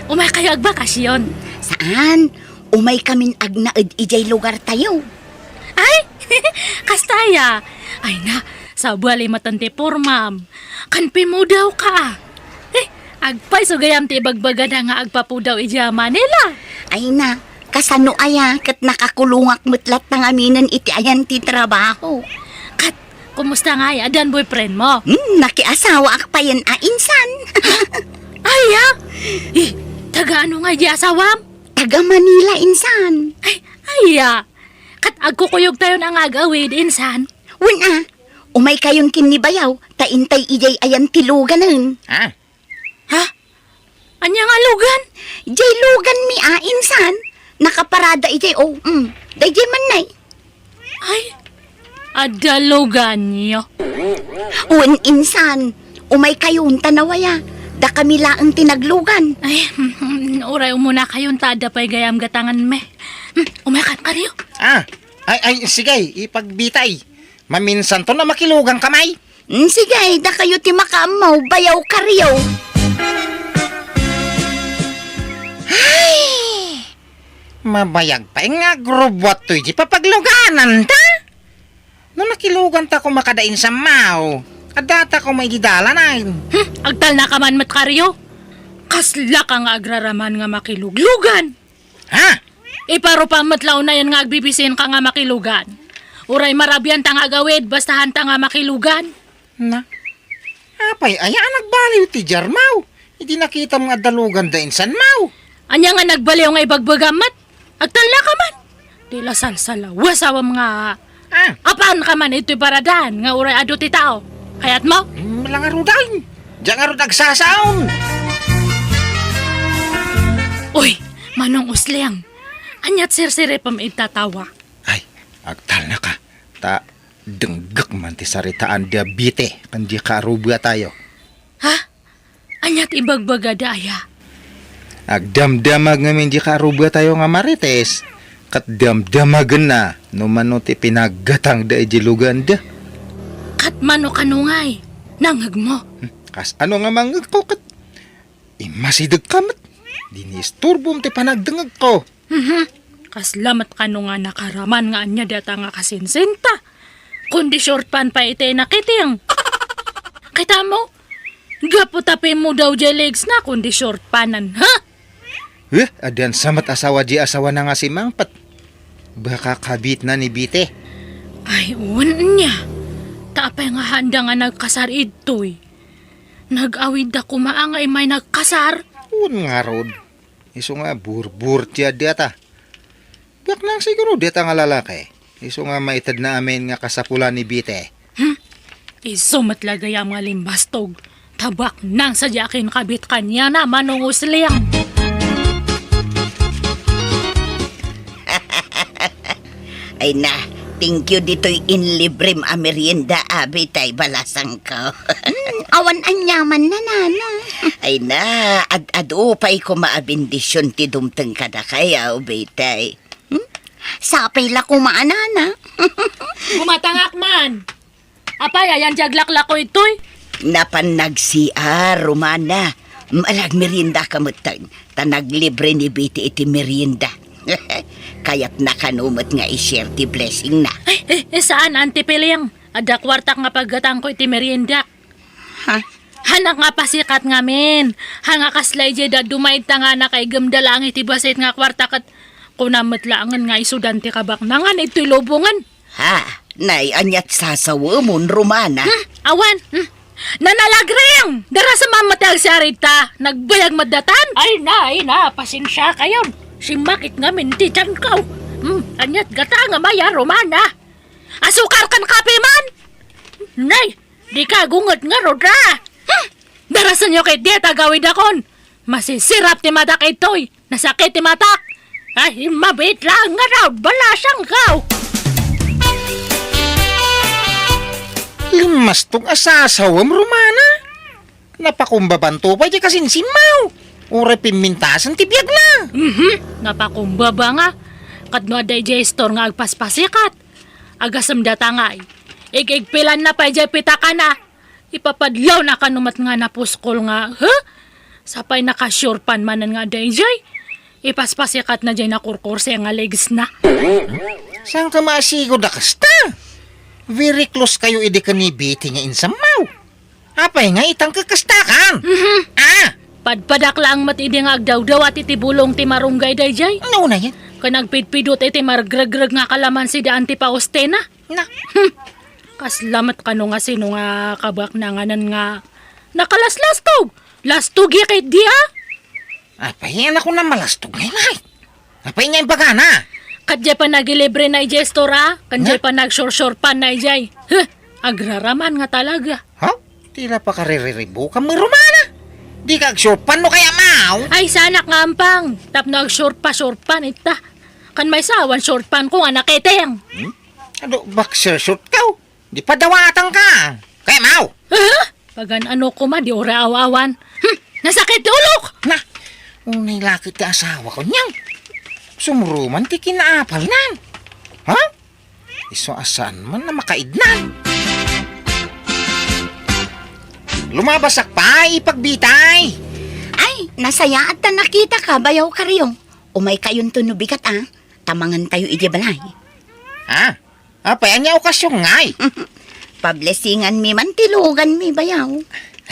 Umay kayo agbakasyon. Saan? Umay kamin agnaed ijay lugar tayo. Ay, kastaya. Ay na, sa buwali matante pormam. Kanpi mo daw ka. Agpay so gayam ti bagbagada nga agpapudaw ija Manila. Ay na, kasano aya kat nakakulungak mutlat ng aminan iti ayan ti trabaho. Kat, kumusta nga ya, adan boyfriend mo? Nakiasawa ak pa yan insan. Ay, taga ano nga di asawam? Taga Manila insan. Ay, kat agkukuyog tayo ng agawid, insan. Wala, umay kayon kinibayaw, taintay ijay ayan ti luganan. Ha? Anya nga lugan? Ijay lugan mi insan. Nakaparada ijay dayjay man nay. Ay, ada lugan niyo. Uwan insan, umay kayon tanawaya. Da kami laang tinaglugan. Ay, uray muna kayong tada pa'y gayam gatangan me. Umayakan ka niyo. Ay, sige, ipagbitay. Maminsan to na makilugang kamay. Sige, da kayo ti makamaw, bayaw karyaw. Mabayag pa nga grobot to, di papagluganan ta. No nakilugan ta ko makadain sa mau. Adata ko may gidalanan. Agtal na kaman mat karyo. Kasla ka nga agraraman nga makiluglugan. Iparo pa matlaw na yan nga agbibisin ka nga makilugan. Uray marabyan ta nga gawid, bastahan ta nga makilugan. Na? Apay, nagbaliw ti Jarmaw. Hindi nakita mga dalugan da insan mau. Anya nga nagbaliw nga ibagbagamat. Agtal na kaman. Tila salsala, wasawa mga... Apan ka man ito'y paradan nga uray ado ti tao. Kayat mo? Malang arudan. Diyan arud agsasaon. Uy, manong usliang. Anyat sirsire pam itatawa. Ay, agtal na ka. Ta, denggak man ti saritaan diabete. Kandi karuba tayo. Ha? Anyat ibagbaga daya. Agdamdamag ngamin di karuba tayo nga marites. Kat damdamagan na. No mano ti pinaggatang da ijilugan da. Kat mano kanungay. Nangag mo. Kas ano nga mangag ko kat. Imasidag kamat. Dinisturbom ti panagdangag ko. Kaslamat ka nga nakaraman nga anya data nga kasinsinta. Kundi short pan pa ite nakiting. Kita mo? Gapo tapin mo daw dya legs na kundi short panan, ha? Adan samat asawa di asawa na nga si Mangpat. Baka kabit na ni Bite. Ay, uwan niya. Taapay nga handa nga nagkasar ito'y. Nag-awid da kumaangay may nagkasar. Un nga rod. Iso nga burbur tiya data. Bak lang siguro data nga lalaki. Iso nga maitad na amin nga kasapula ni Bite. Iso matlagay ang mga limbastog. Tabak nang sadyakin kabit kanya na manong usliyang. Ay na, thank you dito'y inlibrim a merienda abitay balasang ko. Awan anyaman na nana. Ay na, ad-ado pa'y ko maabindisyon ti dumteng kada kaya ubitay. Sapay la kumaanana. Kumatangak man. Apay, ayan jaglaklak ko ito'y. Napanagsiar, Romana. Malag merienda kamutang. Tanaglibre ni Biti iti merienda. Kaya't nakanumot nga i-share ti blessing na. Saan, Auntie Piliang? Ada kwartak nga paggatang ko iti merienda. Hanak nga pasikat ngamin. Hanga kaslay jay da dumayt nga na kay gamdalang iti basit nga kwarta kat kunamat laangan nga isudante kabak nangan ito'y lubungan. Ha, nay anyat sasawa mo Romana. Awan, nanalagreng! Dara sa mamatag si Arita, nagbayag madatan. Ay na, pasensya kayon. Si makit ngamin ti tiyan ko. Anyat gata nga maya, Romana. Asukar kan kape man. Nay, di ka gungot nga rodra. Darasan nyo kay dieta gawid akon. Masisirap ti matak itoy. Nasakit ti matak. Ay, mabit lang nga raw. Balasang kaw. Limas tong asasawam, Romana. Napakumbabanto pa di kasinsimaw. Ure pimintasan ti biyag na. Napakumbaba nga. Kadno aday jay store nga agpaspasikat. Agasam datangay. Igigpilan na pa jay pitaka na. Ipapadlaw na kanumat nga napuskol nga. Sapay nakasurpan manan nga aday jay. Ipaspasikat na jay nakurkurse nga legs na. Saan ka maasigo da kasta? Very close kayo idi kanibiti nga insamaw. Apay nga itang kakastakan. Padpadak lang matidi nga agdawdaw at itibulong ti marunggay day jay. Ano na yan? Kanagpidpidot iti margrag-grag nga kalaman si da anti paustena. Na. Kaslamat ka no nga sino nga kabak na nga nan nga nakalaslastog. Lastog yakit di ha? Apay yan ako na malastog ngayon ay. Apay nga yung bagana. Kadya pa nagilibre na ijay stora. Kadya pa nagshore-shore pa na ijay. Agraraman nga talaga. Ha? Tila pa kaririribo ka mo, Romana. Di ka agsurpan no kaya mau. Ay sanak nga ampang. Tap nag-short pa ita. Kan may sawan short pan ko nga nakiteng. Ano, boxer short ka? Di pa dawatan ka. Kaya mau. Pagan ano ko ma di ora awawan. Nasakit ulok. Na, unay lakit ka asawa ko niyang. Sumuruman ti kinaapal nan. Ha? Iso asan man na makaidnan. Lumabasak pa, ipagbitay. Ay, nasaya at nakita ka, bayaw ka riyong. Umay kayon tunubikat tamangan tayo idibalay. Ha? Apay, anya okasyon ngay. Pablesingan mi man tilugan mi bayaw.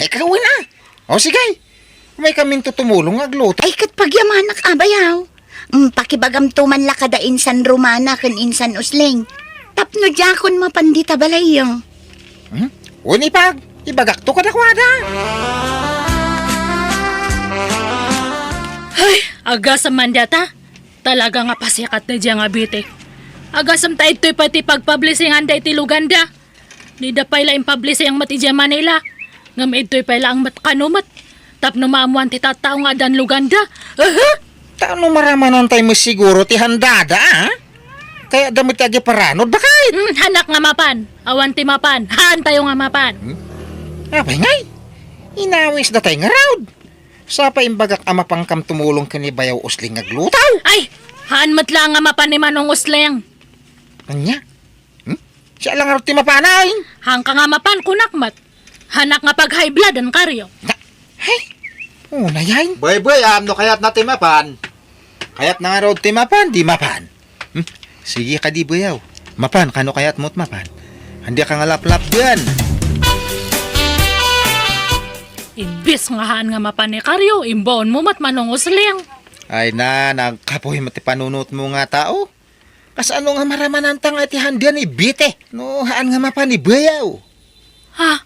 Ay, kawin na. O sige, may kaming tutumulong agluto. Ay kat pagyamanak bayaw. Pakibagam tuman la kada insan Romana kan insan Usling. Tapno jakon mapandita balay yo. Uni pag, ibagak to kadakwada. Ay, agasam mandata. Talaga nga pasikat na dyan nga bitik. Agasam tayo ito'y pati pagpublisingan da iti Luganda. Nida pa ila impublisi ang mati dyan Manila. Ngam ito'y pa ila ang matkanumat. Tapno maamuan ti tatao nga dan Luganda. Taano maramanan tayo mo siguro ti handada, ha? Kaya damit agi paranod bakit? Hanak nga mapan. Awan ti mapan. Haan tayo nga mapan. Apay ngay, inawis da tayo nga raud. Sa pa imbagak ama pangkam tumulong kanibayaw usling aglutaw. Ay, haan matla nga mapan ni Manong Usleng. Anya? Siya lang raud ti mapanay. Hang ka nga mapan kunakmat. Hanak nga pag high blood ang karyo. Hey, una yan. Boy, no kayat na timapan. Kayat na nga raud ti mapan, di mapan. Sige ka di bayaw. Mapan, kano kayat mo't mapan? Handi ka nga lap-lap dyan. Imbis nga haan nga mapan ni karyo, imbaon mo mat Manong Usleng. Ay na, nagkapoy mo ti panunot mo nga tao. Kas ano nga maramanan tang iti handian ibite. No, haan nga mapan ni bayaw. Ha?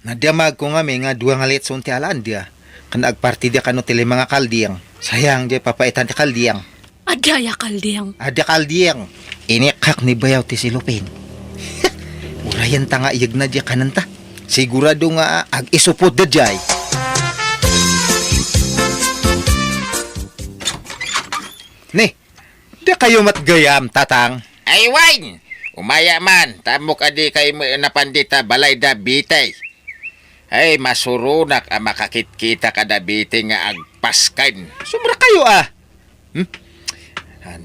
Nadamag ko nga may nga duwa nga litson ti alandia. Kan agpartidya kano tili mga kaldiyang. Sayang di papaitan ti kaldiyang. Adaya kaldiyang. Ada kaldiyang. Inikak ni bayaw ti silupin. Urayan ta nga iyag na diya kananta. Sigurado nga ag isupod da jay. Ni, di kayo matgayam, tatang. Ay, wine! Umaya man, tamok adi kay mo napandita balay da bitay. Ay, masurunak ang makakit-kita kada bitay nga agpaskan. Sobra kayo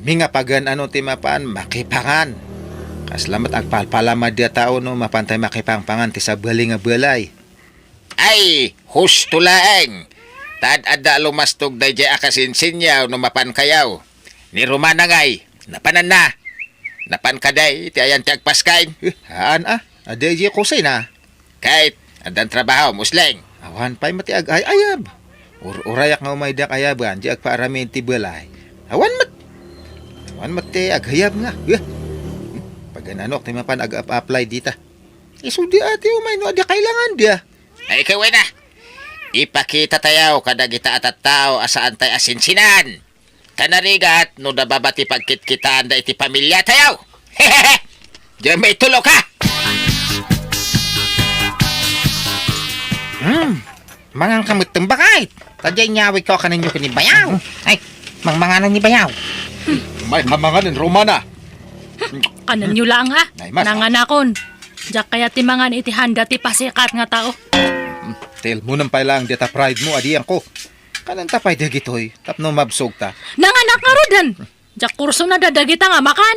Mi nga pagan ano ti mapan, makipangan. Kaslamat agpalpalama dia tao no, mapantay makipangpangan ti sabali nga balay. Ay, husto laeng. Tad ada lumastog da jay akasinsinyaw no mapan kayaw. Ni Romana ngay, napanan na. Napan kaday, ti ayan ti agpaskain. Haan aday di kusay na. Kahit adan trabaho, musleng. Awan pa'y mati ayab. Urayak nga umay dak ayaban, di agpaaramin ti balay. Awan mati aghayab nga. Pag ananok, ti mapan ag-apply dita. Iso di ati umay no, adi kailangan dia. Ay, ikaw na. Ipakita tayo kada kita at tao asaan tayo asinsinan. Kanarigat, no nababati pagkitkitaan da iti pamilya tayo. Hehehe! Diyan may tulog ka! Mangang kamot ng bakit. Tadyay nyawig ko kaninyo ni Bayaw. Ay, mangmanganan ni Bayaw. May mamanganin Romana. Kanan nyo lang ha. Nay, mas, Nanganakon. Diyak kaya timangan iti handa ti pasikat nga tao. Tel mo nang pailang dita pride mo, adiyan ko. Kanan tapay dagitoy, tapno mabsog ta. Nanganak nga rodan. Diyak kurso na dadagita nga makan.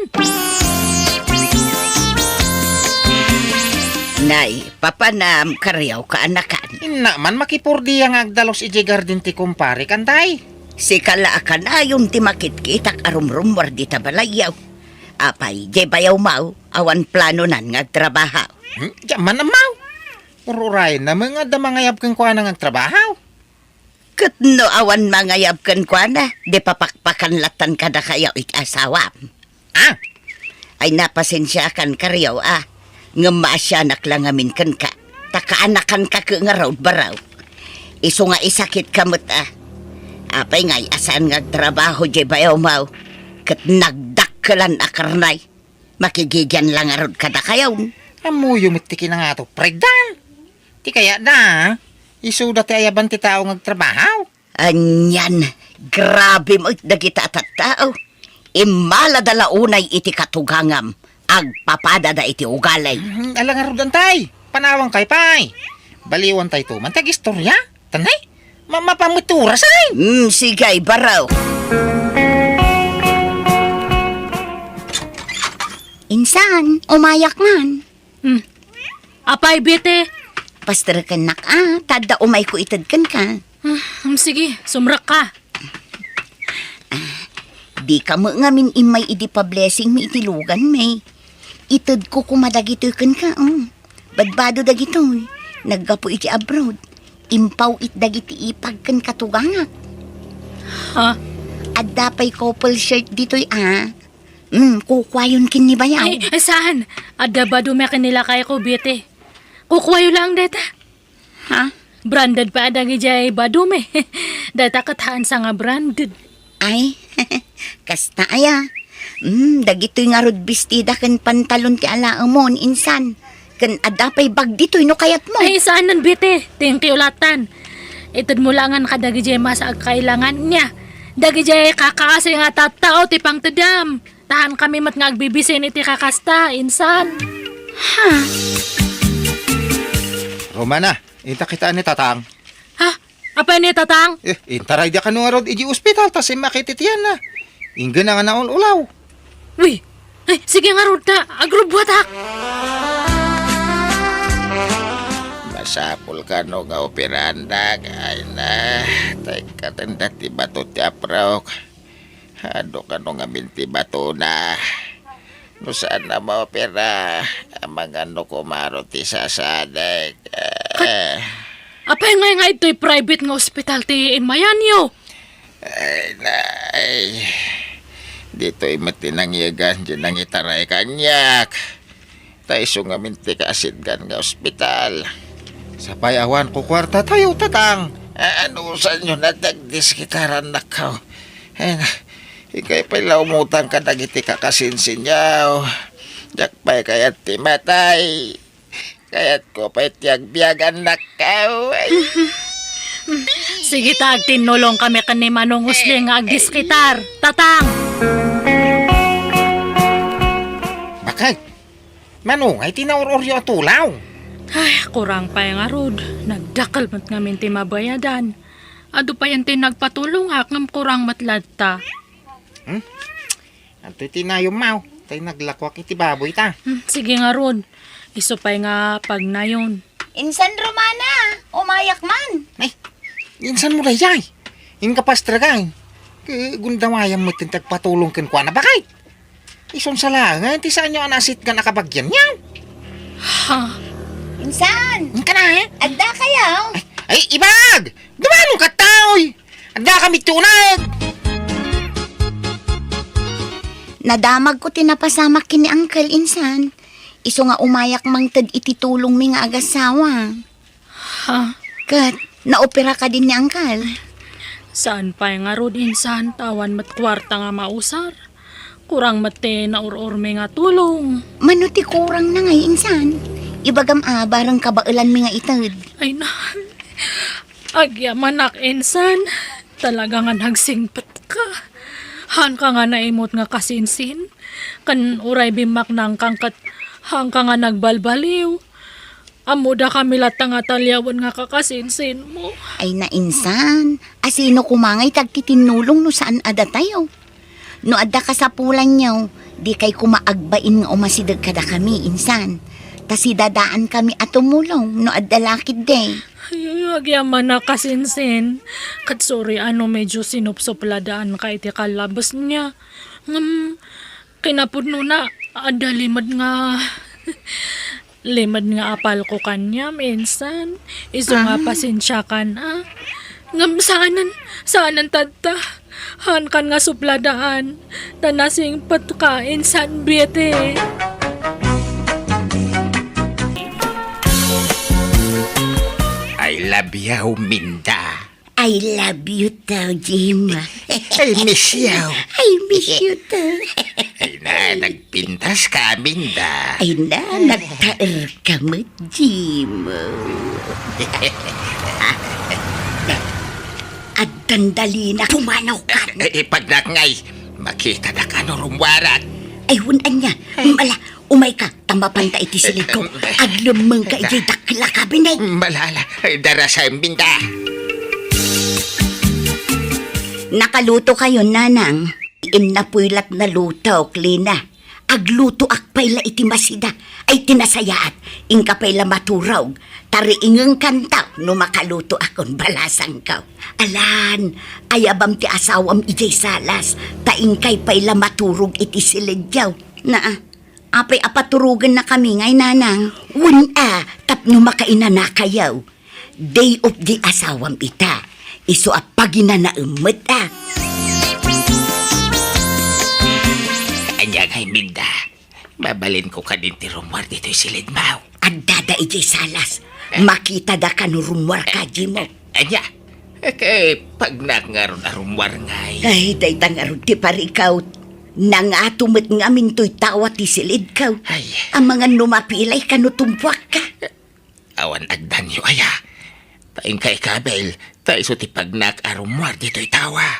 Nay, papanam karyaw kaanakan. Inna man makipurdi ang agdalos iji garden ti kumpare kantay. Si kalaakan ayon ti makitkitak arumrumwar di tabalayaw. Apay, di bayaw mau, awan plano nan ngagtrabaho. Diyan man amaw. Ururay na mga damangayab kang kuha nang agtrabaho. Katno awan mangayab kan kwa na, di papakpakan latan kada kayaw asawa. Ah, Ay napasensya kan karyaw Ngamasyanak lang amin kan ka. Takaanakan ka ka nga raw baraw. Iso nga isakit kamot Apay ngay asaan ngagtrabaho di bayaw mau. Kat nagdakkelan akarnay. Makigigyan lang arod kada kayaw. amuyo mitiki na nga to, pregdan. Ti kaya da, isuda ti ayaban ti tao ngagtrabaho. Anyan, grabe mo dagita at tao. Imala dala unay iti katugangam. Agpapada da iti ugalay. Alang nga rodan tay, panawang kay pay. Baliwan tay to, mantag istorya. Tanay, mapamutura say. Sigay, baraw. Insan, umayak man. Apay bete. Pastor ka nak tada umay ko itad kan ka. Sige, sumrak ka. Di ka mo ngamin imay idi pa blessing mi itilugan may. Itad ko kumadagito kan ka. Badbado dagito. Naggapo iti abroad. Impaw it dagiti ipag kan katugangak. Ha? At dapay couple shirt dito'y kukwayon kin ni Bayaw. Ay, saan? Ada ba dumekin nila kay ko bete? Kukwayo lang deta. Ha? Branded pa ada gijay badume. Data kataan sa nga branded. Ay, kasta aya. Dagito'y nga rod bestida kan pantalon ti alaamon, insan. Kan adapay bag dito'y no kayat mo. Ay, saan nan bete? Thank you latan. Itad mo langan ka dagijay masa kailangan niya. Dagijay kakaasay nga tatao ti pang tedam. Tahan kami mat nga agbibisin iti kakasta, insan. Romana, inta kita ni tatang. Ha? Apa ni tatang? Intaray da ka nung arod iji ospital, tas makititiyan na. Inggan na nga naul-ulaw. Uy, ay, sige nga rod ta. Agrubuatak. Masapul ka no nga operanda. Ay na. Tay katanda ti bato ti aprok. Hado ka no nga minti bato na. No saan na maopera. Amang ano kumaro ti sasadek. Apay nga ito'y private nga hospital ti Mayanyo. Ay na. Ay. Dito'y matinangyagan dyan ang itaray kanyak. Tayo nga minti kaasidgan nga ospital. Sa payawan ko kwarta tayo, tatang. Ano sa inyo natagdiskitaran na ka? Ikay pala umutang ka nagiti kakasinsinyaw. Jakpay kayat ti matay. Kayat ko pa'y tiyagbiyagan na ka. Sige tag, tinulong kami kan ni Manong Usling nga agdiskitar. Tatang! Bakit? Manong, ay tinauroryo at tulaw. Ay, kurang pa yung arod. Nagdakal mat ngamin ti mabayadan. Ado pa yan ti nagpatulong hakam kurang matladta. Ito tinayong mau. Tayo naglakwak iti baboy ta. Sige nga rod. Iso pa nga pag na yun. Insan Romana, umayak man. Ay, insan mo dayay. Inkapastragay. Gundawayang mo tintagpatulong kin kwa na bakit? Ison sa langan, ti saan nyo anasit ka nakabagyan niya? Ha? Insan, Ka na, agda kayaw. Ay, ibag! Dumano ka taoy! Anda kami tunag! Nadamag ko tinapasamak kini Uncle insan. Iso nga umayak mangtad ititulong mi nga agasawa. Ha? Kat, naopera ka din ni Uncle. Saan pa nga rod insan tawan mat kwarta nga mausar? Kurang mate na urorme nga tulong. Manuti kurang na nga insan. Ibagam barang kabailan mi nga itad. Ay na. Agyaman insan. Talaga nga nagsingpat ka. Han ka nga naimot nga kasinsin. Kan uray bimak nang kangkat hang ka nga nagbalbaliw. Amuda kami lata nga talyawan nga kakasinsin mo. Ay na insan. Asino kumangay tagtitinulong no saan ada tayo. No adda ka sa pulan niyo, di kay kumaagbain nga umasidag kada kami insan. Tasi dadaan kami at tumulong no adda lakid day. Ay, agyaman na kasinsin. Kat sorry medyo sinupsopladaan ka iti kalabas niya. Kinapudno na, ada limad nga... limad nga apal ko kanya, minsan. Iso nga pasensya ka na. Ngam saanan tadta. Han kan nga supladaan. Tanasing patkain san biyete. I love you, Minda. I love you too, Jim. I miss you. I miss you too. Ay na, nagpintas ka, Minda. Ay na, nagtaer ka mo, Jim. At dandali na pumanaw ka. Ipagnak ngay, makita na ka no rumwarat. Ay, hunan niya. Mala, umay ka. Tamapanta iti silid ko. Aglamang ka iti dakla ka, binay. Malala, darasay, Minda. Nakaluto kayo, nanang. Inapuylat na luto, Klina. Agluto akpay la iti masida. Ay tinasayaat. Ingkapay la maturaw. Tariingang kantaw no makaluto akon balasang kaw. Alan, ayabam ti asawam ijay salas. Taingkay pay la maturog iti silidyaw. Apay apaturugan na kami ngay, nanang. Tapno makaina na kayaw. Day of the asawam ita. Iso apagina na umot Anya ngay, Minda. Mabalin ko ka din ti rumwar dito'y silid mau. Adada ijay salas. Makita da ka no rumwar ka, Jimo. Anya, kay pag nakangaron na rumwar ngay. Ay, daytang aron ti parikaw. Nangatumot nga minto'y tawa ti silid kaw. Ay, Ang mga numapilay ka no tumpuak ka. awan agdan yo aya. Taing kay kabel, taiso ti pagnak arumwar dito'y tawa.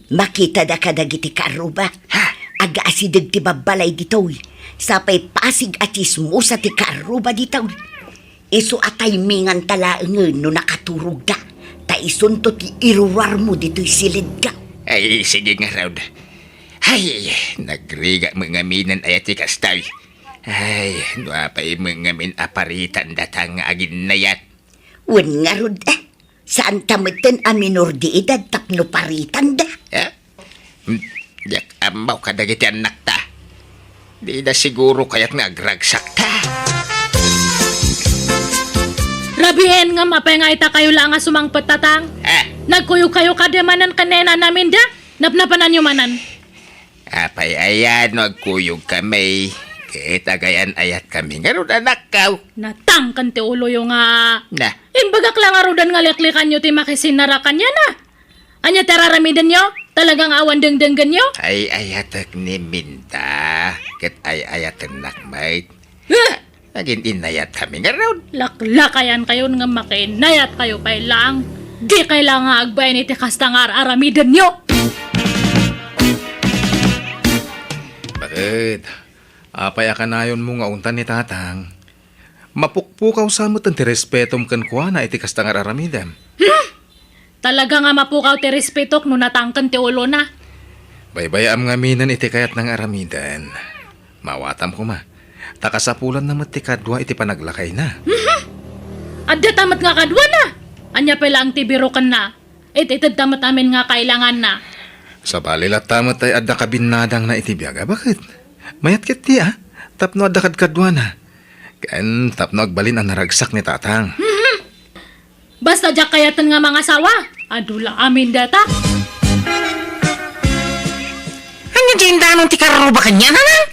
Makita da ka dagiti karuba. Ha? Aga asidag ti babalay dito'y. Sapay pasig atis mo sa ti karuba dito'y. Iso atay mingan talaangan no nakaturog da. Taison to ti iruwar mo dito'y silid ka. Ay, sige nga raw. Ay, nagriga mga minan ayat ti kastay. Ay, nuapay mga min aparitan datang agin nayat. Wan nga rod Saan tamatan a minor di edad tapno paritan da. Ha? Yak amaw ka dagiti anak ta. Di na siguro kaya't nagragsak ta. Rabihen nga mapay nga ita kayo lang nga sumangpat tatang. Ha? Nagkuyog kayo kademanan kanena namin da. Napnapanan nyo manan. Apay ayan, nagkuyog kami. Kita gayan ayat kami. Ngayon anak kaw. Natang kan ti ulo yung nga... Na, Imbagak lang arudan nga liklikan nyo ti makisinarakan yan na. Anya teraramidan nyo? Talagang awan dengdenggan nyo? ay ayatak ni Minta. Kat ay ayatak nakmait. Naging inayat kami ngayon. Laklakayan kayo nga makinayat kayo kay lang. Di kailangan agbayan iti kastangar aramidan nyo. Bakit? Apay akanayon mo nga untan ni tatang. Mapukpukaw sa mo ti respetom kan kuha na iti kastangar aramidem. Talaga nga mapukaw ti respetok no natangkan ti ulo na. Baybayam nga minan iti kayat ng aramidan. Mawatam ko ma. Takasapulan na ti kadwa iti panaglakay na. Adya tamat nga kadwa na. Anya pa lang ti birokan na. Ititid tamat amin nga kailangan na. Sa balilat tamat ay adda kabinadang na iti biyaga. Bakit? Mayat kit ti Tapno adda kadkadwa na. Kaan tapno agbalin ang naragsak ni tatang. Basta jak kayatan nga mga sawa. Adula amin data. Anya dyan danon ti kararo ba kanya nanang?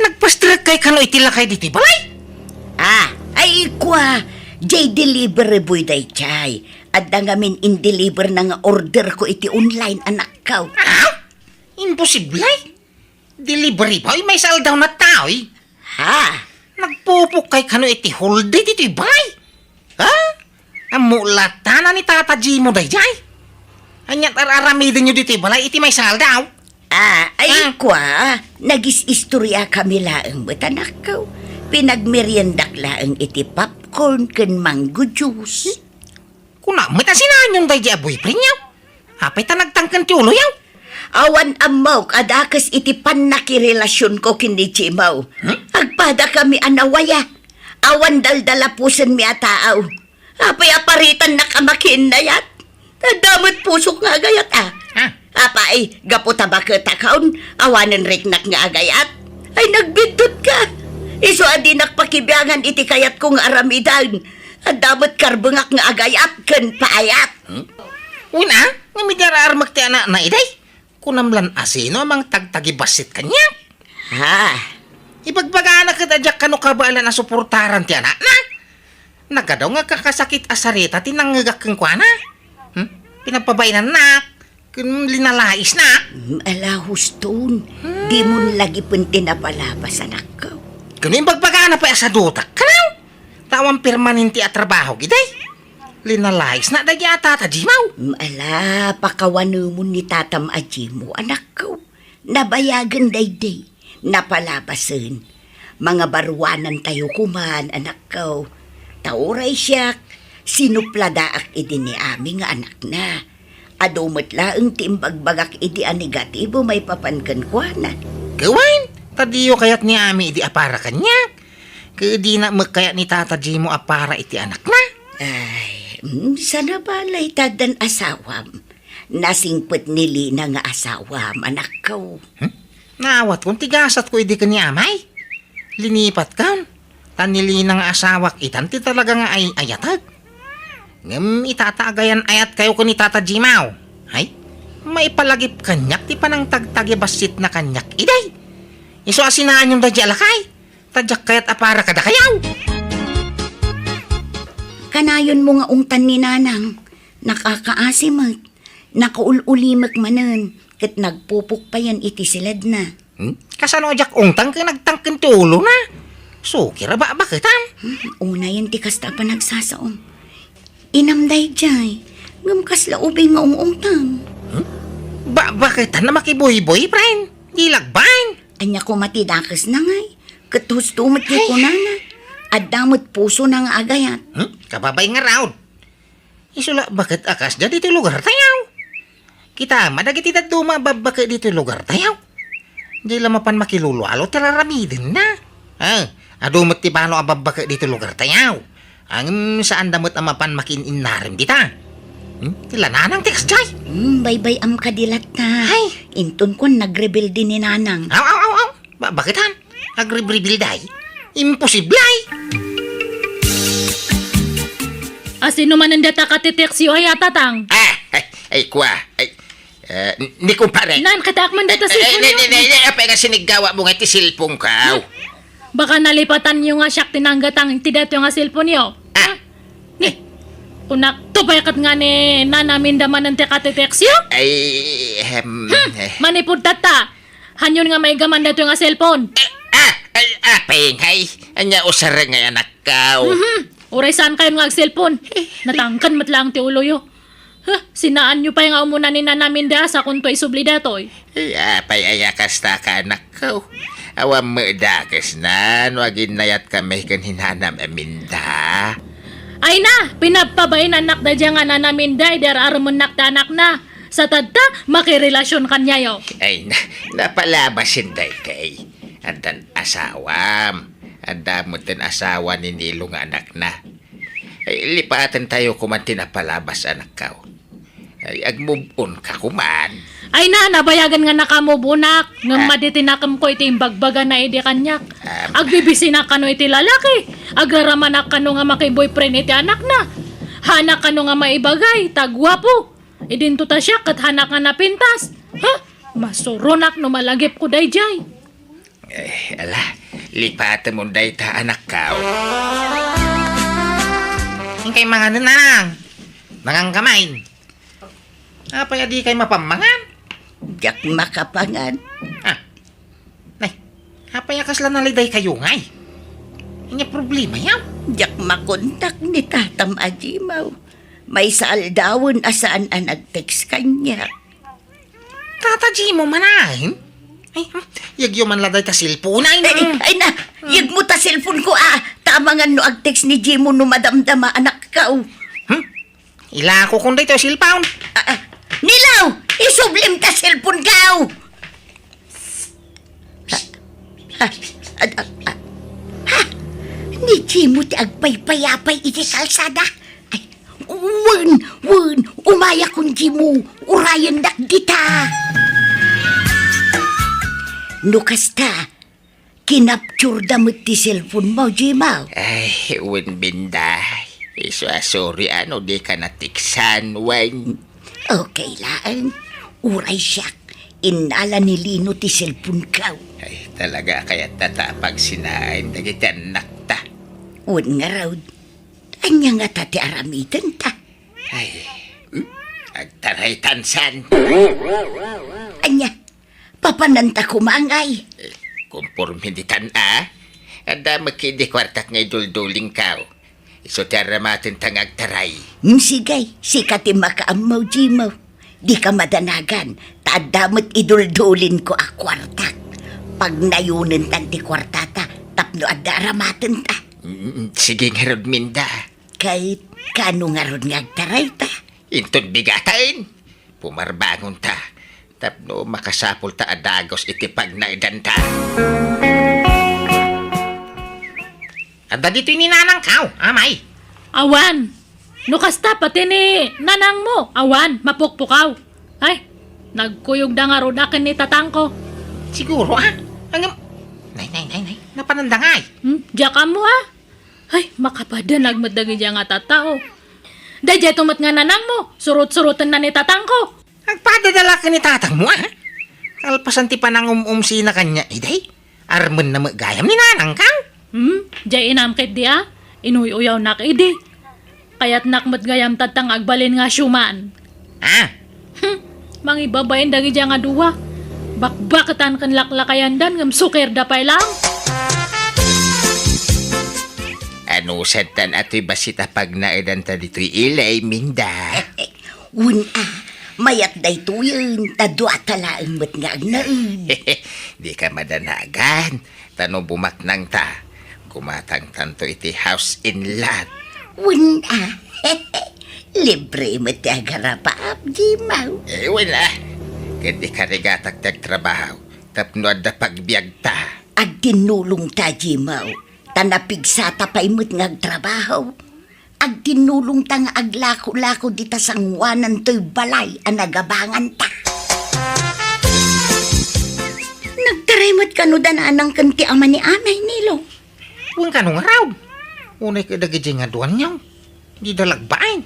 Nagpastrak kay kano itila kay diti balay? Ay kwa, jay delivery boy day chay. At ngamin in-deliver na nga order ko iti online anak kaw. Imposible. Delivery boy, may saldaw na tao eh. Nagpupok kay kano iti holde diti balay. Amulata na ni Tata Jimo day jay. Anyat araramidin nyo diti balay iti may saldaw. Kwa, nagis-istorya kami laang ba't anak kaw. Pinagmeriendak laang iti popcorn ken mango juice. Kuna, matasinan yung day jay boyfriend yaw. Apay ta nagtangkan ti ulo yaw. Awan amaw, adakas iti panakirelasyon ko kini Jimaw. Agpada kami anawaya. Awan daldalapusan mi ataaw. Apay aparitan na kamakin na yat. Tadamot pusok nga agayat Apay, gaputa ba katakaon, awanan riknak nga agayat. Ay nagbindot ka. Iso adi nakpakibiyangan iti kayat kong aramidan. Adamot karbungak nga agayat ken paayat. Una, nga midara armak ti anak na iday. Kunamlan asino amang tagtagibasit kanya. Ibagbagana kita dyak kano kabala na suportaran ti anak na. Nagadaw nga kakasakit asarita tinanggagak keng kuana. Pinapabainan na. Kun linalais na. Alahos ton, di mo lagi punti na palabas anak ko. Kano yung bagbagana pa sa dutak kanaw. Tawang permanente at trabaho giday. Linalais na dagi atata Jimaw. Pakawano mo ni tatam Ajimo, anak ko. Nabayagan dayday, napalabasan. Mga baruanan tayo kuman, anak ko. Tauray siyak, sinupladaak idi ni aming anak na. Adumot laang timbagbagak idi a negatibo may papankan kwa na. Gawain, tadiyo kayat ni Ami idi apara kanya. Kadi na magkaya ni Tata Jimo apara iti anak na. Sana balay tadan asawam. Nasingpet nili na nga asawam, anak ko. Nawat kung tigasat ko idi ka ni Amay. Linipat ka. Tanili na nga asawak itanti talaga nga ay ayatag. Ngam itatagayan ayat kayo ko ni Tata Jimaw. Ay, may palagip kanyak ti panang tagtagibasit na kanyak iday. Iso asinaan yung dadya alakay. Tadyak kayat apara kada kayaw. Kanayon mo nga ungtan ni nanang. Nakakaasimat. Nakaululimak manan. Kat nagpupuk pa yan iti silad na. Kasano jak ungtang ka nagtangkin ti ulo na. So, kira ba bakitan? Una yan ti kasta pa nagsasaom. Inamday jay. Ngamkas laubing nga ungtang. Bakitan na makiboy-boy, friend? Dilagbain. Anya ko matidakas na ngay. Katustumot kay kunana. At damot puso na nga agayat. Kababay nga raw. Isula, bakit akas dyan dito lugar tayaw? Kita, madagiti na dumababaka dito lugar tayaw. Di lamapan makilulualo, tiraramidin na. Adumot ti pano ababaka dito lugar tayaw. Ang saan damot amapan makin-inarim kita. Tila nanang text jay. Baybay am kadilat na. Inton ko nag-rebel din ni nanang. Aw. Bakit han? Nag-rebel day? Imposible ay. Asino man ang data katiteksyo ay atatang. Ay kwa. Ni kumpare. Nan katak man data silpon nyo. Apay nga sinigawa mo nga ti silpong ka. Baka nalipatan nyo nga siyak tinanggatang tidato nga silpon nyo. Unak, tupayakat nga ni nanamin daman ng tekatiteksyo? Manipod tata. Hanyon nga may gaman dato nga cellphone. Apay, anya usara nga anak kao. Uray saan kayo nga cellphone? Natangkan matlang ti ulo yo. Sinaan nyo pa yung umuna ni nanamin da sa kung to'y subli datoy. Apay ayakas ta ka anak kao. Awam mo dakas na, wagin nayat kami kan hinanam aminda. Ay na, pinapabay na anak da dyan nga nanamin da, idararamon nak da anak na. Sa tadta, makirelasyon kanya yo. Ay, napalabasin day kay. Andan asawam. Anda mo din asawa ni Nilo nga anak na. Ay, lipatan tayo kumantin na palabas anak ka. Ay, ag-move on ka kuman. Ay na, nabayagan nga nakamubunak. Ngam maditinakam ko iti imbagbaga na iti kanyak. Agbibisi na kano iti lalaki. Agraraman na kano nga makiboyfriend iti anak na. Hanak ka no nga maibagay, tagwapo. Idinto ta siya kat hanak nga napintas. Ha? Masurunak no malagip ko dayjay. Ala, lipatan mo day ta anak ka. Yung kay mga nanang. Nangang kamay. Apay adi kay mapamangan. Jak makapangan. Nay, apay akas lang naliday kayo ngay. Hindi problema yaw. Jak makontak ni Tatam Ajimaw. May saaldawon asaan ang nag-text kanya. Tataji mo manahin. Ay, yagyo man laday ta silpon ay Ay na, yag mo ta cellphone ko Tama nga no ag-text ni Jimo no madamdama anak ka Ila ko kung dito silpaon. Nilaw, isublim ta cellphone ka Ni Jimo ti agpay-payapay iti kalsada. Ay, wen, umaya kung Jimo, urayan dak dita. Nukasta, kinapture damot ti cellphone mo, Jimo. Ay, wen binday. Sorry, ano di ka natiksan, wen. Okay lang, uray siyak. Inala ni Lino ti cellphone ka. Ay, talaga kaya tatapag sinain dagiti anak ta. Un nga raw, anya nga tati aramitan ta. Ay, agtaray tansan. Anya, papananta kumangay. Kumpurmi di tan-a. Ada makidi kwartak ngay dulduling kao. Iso tiyara matin tang agtaray. Sigay, sikati makaamaw, Jimo. Di ka madanagan, tadamot iduldulin ko akwartak. Pag nayunin tanti kwartata, tapno adda aramatan ta. Sige nga rod minda. Kahit kano nga ron nga agtaray ta. Intun bigatain. Pumarbangon ta. Tapno makasapol ta adagos iti pag naidan ta. Ada dito ni nanang kao, amay. Awan, nukasta pati ni nanang mo. Awan, mapukpukaw. Ay, nagkuyog da nga ron akin ni tatang ko. Siguro Hanggang... Nay, napanandangay. Diya mo Ay, makapadanag madagi diya nga tatao. Dadya tumat nga nanang mo, surut-surutan na ni tatang ko. Agpadadala ka ni tatang mo, Kalpasan ti panang umsi na kanya, iday. Arman na magayam ni nanang kang. Diya inamkit diya, inuy-uyaw na kaidi. Kaya't nakmat gayam tatang agbalin nga syuman. Mangibabayin dagi diya nga duwa. Bakbakatan kan laklakayan dan ngam suker dapay lang. Ano satan ato'y basita pag naidan ta dito'y ilay, minda. Mayat day tuyon, tadwa talaang mat nga agnaun. Di ka madanagan. Tano bumaknang ta. Kumatang tanto iti house in lot. Libre mo ti agarapaap, Jimaw. Wala. Kadi ka rigatag trabaho. Tapno adda pagbiag ta. Agtinulong ta, Jimaw. Tanapigsa ta paimot nga agtrabaho. Agtinulong ta nga aglako-lako di ta sangwanan to'y balay ang nagabangan ta. Nagtarimot ka no dananang kanti ama ni amay nilo. Huwag ka nung araw. Unay ka dagiti nga duwan niyaw. Di dalagbain.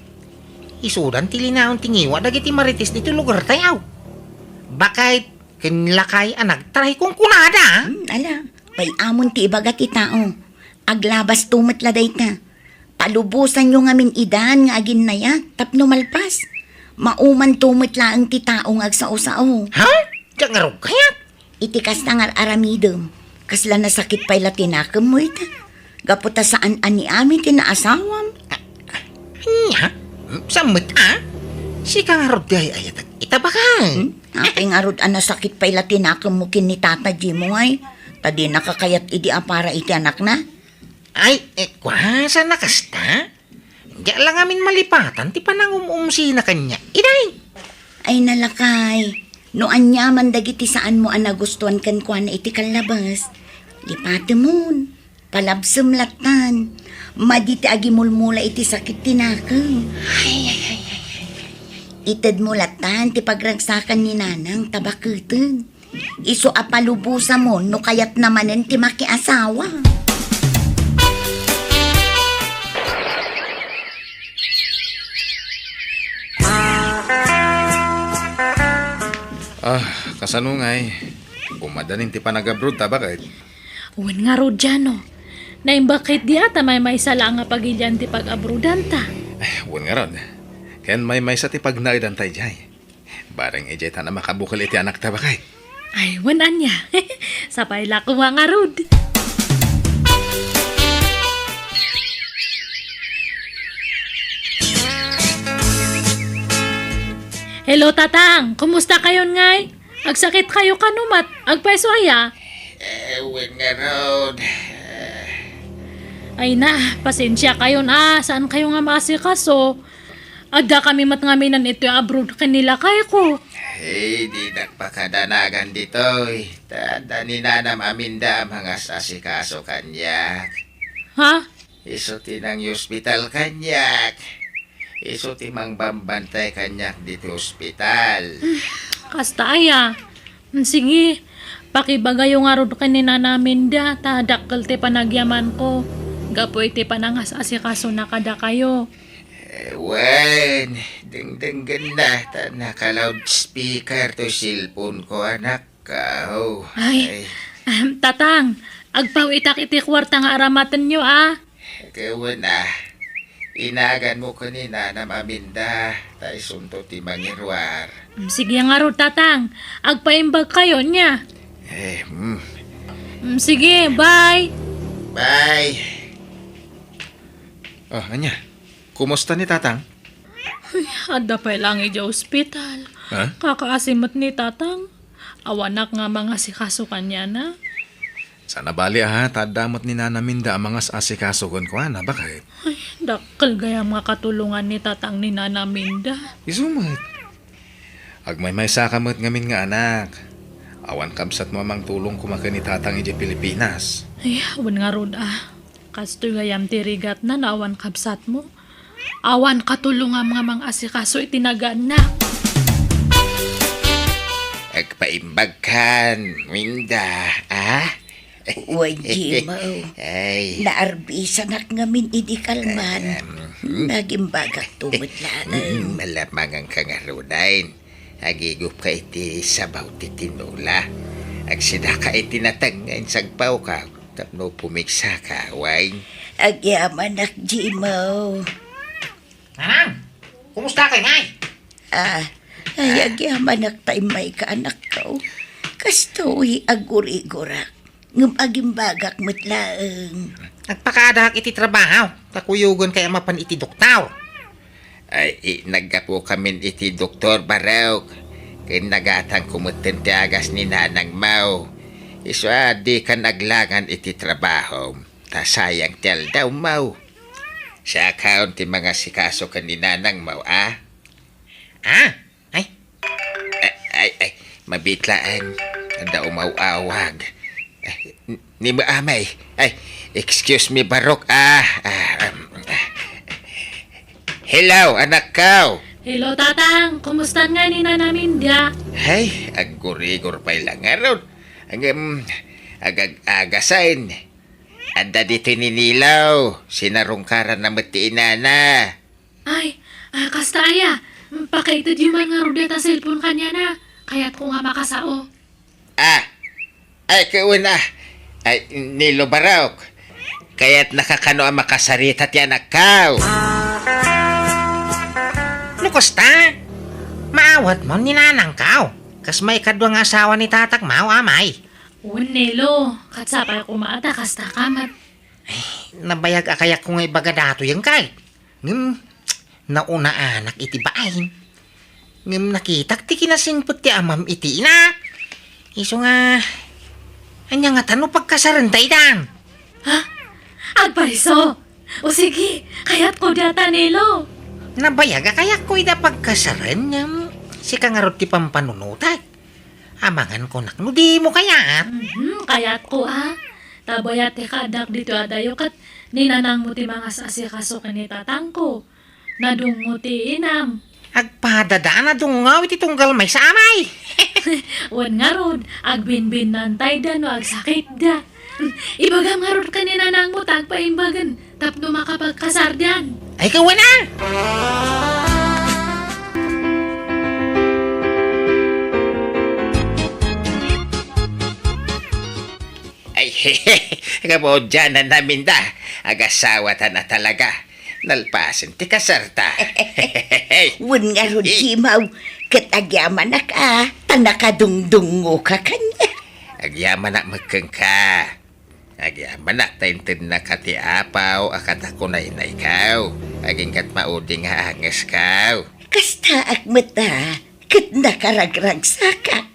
Isudan tilinaon tingiwa dagiti maritis dito lugar tayaw. Bakit kinlakay anak taray kong kunada? Ala, pay amon ti ibagat itao. Aglabas tumat laday ta. Palubusan nyo nga min idan nga agin na ya, tapno malpas. Mauman tumat laang ti taong agsao-sao. Ha? Diyan nga rog kaya? Itikas na nga aramidom. Kasla nasakit pa'y latinakam mo ita. Gaputa saan ani amin tinaasawam. Nya? Samot Si ka nga rog day ayat itabakan. Apay nga rod nasakit pa'y latinakam mo kin ni Tata Jimo ay. Tadi nakakayat idi apara iti anak na. Ay, kwasa na kasta? Diyan lang amin malipatan, ti panang umumsi na kanya. Iday! Ay nalakay, no anyaman dagiti saan mo ang nagustuhan kan kwa na iti kalabas. Lipate mon, palabsam latan, maditi agimulmula iti sakit tinakang. Itad mo latan, ti pagragsakan ni nanang tabakutan. Iso apalubusa mo, no kayat namanen ti makiasawa. Kasano nga eh. Umadanin ti panag-abroad ta bakit? Uwan nga rod dyan, no. Naimbakit di ata may sala nga pagilyan ti pag-abroadan ta. Huwag nga ron. Ken may sa ti pagnaidan tayo jay. Barang ejay ta na makabukal iti anak ta bakit? Ay, wanan niya. Sapay la ko nga rod. Hello, Tatang. Kumusta kayon ngay? Agsakit kayo kanumat. Agpaiso aya. Huwag nga ron. Ay na, pasensya kayo na. Saan kayo nga masikaso? Agda kami matngaminan ito yung abroad kanila kay ko. Di nagpakadanagan dito. Tanda ni Nanam Aminda mga sasikaso kanyak. Ha? Iso tinang hospital kanyak. Iso timang bambantay kanyak dito hospital. Kasta aya. Sige, pakibagay yung arod kanina namin da. Tadakkel ti panagyaman ko. Gapo iti panangas asikaso na kada kayo. Wen, dengdenggan na ta naka-loudspeaker to cellphone ko anak ka. Ay. Tatang, agpaw itak iti kwarta nga aramatan nyo Kawan inagan mo kanina na maminda tayo sunto ti mangirwar. Sige nga rod, Tatang. Agpaimbag kayo niya. Sige, bye. Bye. Anya. Kumusta ni Tatang? Adda pa lang ija ospital. Ha? Kakaasimot ni Tatang. Awanak nga mga sikaso kanya na. Sana bali tadamot ni Nana Minda ang mga asikasugon ko na bakit? Ay, dakkel gaya mga katulungan ni Tatang ni Nana Minda. Isumat. Agmay sakamot ngamin nga anak. Awan kamsat mo amang tulong kumaka ni Tatang iji Pilipinas. Ay, awan nga rod Kastoy gayam tirigat na awan kabsat mo. Awan katulungan mga mga asikaso itinagaan na. Agpaimbagkan, Minda, Uy, Jimo. Ay. Naarbisan ak ngamin idi kalman. Naging bagak tumutlaan. Malamang ang kangarunain. Agigup ka iti sabaw ti tinula. Agsida ka iti natangain sagpaw ka. Tapno pumiksa ka, wain. Agyaman ak, Jimo. Anang, kumusta ka ngay? Ay, agyaman ak tayo may kaanak ko. Kastoy aguri-gurak. Ngum aging bagak mutlaang. Nagpakadak iti trabaho. Takuyugon kaya mapan iti doktor. Ay, naggapo kami iti doktor Barok. Kaya nagatang kumutin ti agas ni Nanang Mau. Iswa di ka naglangan iti trabaho. Tasayang tel daw Mau. Sa account ti mga sikaso ka ni Nanang Mau, Ay. Mabitlaan. Daw mau-awag. Ni mo amay. Ay, excuse me, Barok. Hello, anak ko. Hello, Tatang. Kumusta nga ni Nana Minda? Ay, agurigor pa ilang araw. Agagasain. Anda dito ninilaw. Sinarungkaran na matiin na. Ay, kasta aya. Pakaitid yung mga rudeta cellphone kanya na. Kaya't ko nga makasao. Ay, kauna. Ay, Nilo Barok. Kaya't nakakano ang makasarita ti anak ka. Lukosta? Maawat mo ni Nanang ka. Kas may kadwa nga asawa ni Tatak Mau, amay. Nelo, katsapay kumata kasta kamat. Nabayag akayak ko nga ibagadato yung kay. Nauna anak iti bain. Nakitak ti kinasimpot ti amam iti ina. Iso nga, anya nga tano pagkasaranday dan. Ha? Agpariso! O sige, kaya't ko data Nelo. Nabayag akayak ko ida pagkasaran niya. Si kangarot ti pampanunutat. Amangan ko nakno di mo kaya't. Kaya't ko Tabayat ti kadak dito adayo kat ninanang mo ti mga sasikaso ni Tatang ko. Nadungo ti inam. Agpadadaan na dungaw iti tunggal may sa amay. Wan nga rod, agbinbin nantay da no agsakit da. Ibagam nga rod kanina nang mo tagpaimbagan tapno makapagkasardan. Ay kawan na! Kamo dyan na namin da. Agasawa ta na talaga. Nalpasan ti kasarta. Wen nga ron Jimaw, kat agyaman na ka, tanakadungdungo ka kanya. Agyaman na magkang ka. Agyaman na taintin na kati apaw akatako na ikaw. Aging kat mauding haangas kaw. Kasta agmata, kat nakaragrag saka.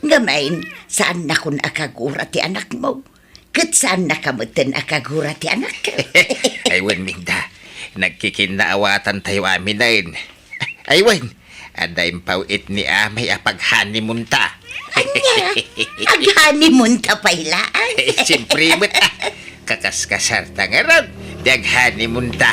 Ngamain, saan na kun akagura ti anak mo? Kat saan nakamutin akagura ti anak ka? Aywan Minda, nagkikinaawatan tayo amin na yun. Aywan, adayin pawit ni amay apaghani munta. Anya, aghanimun ta pailaan. Siyempre mo't kakaskasar ta nga ron, daghani munta.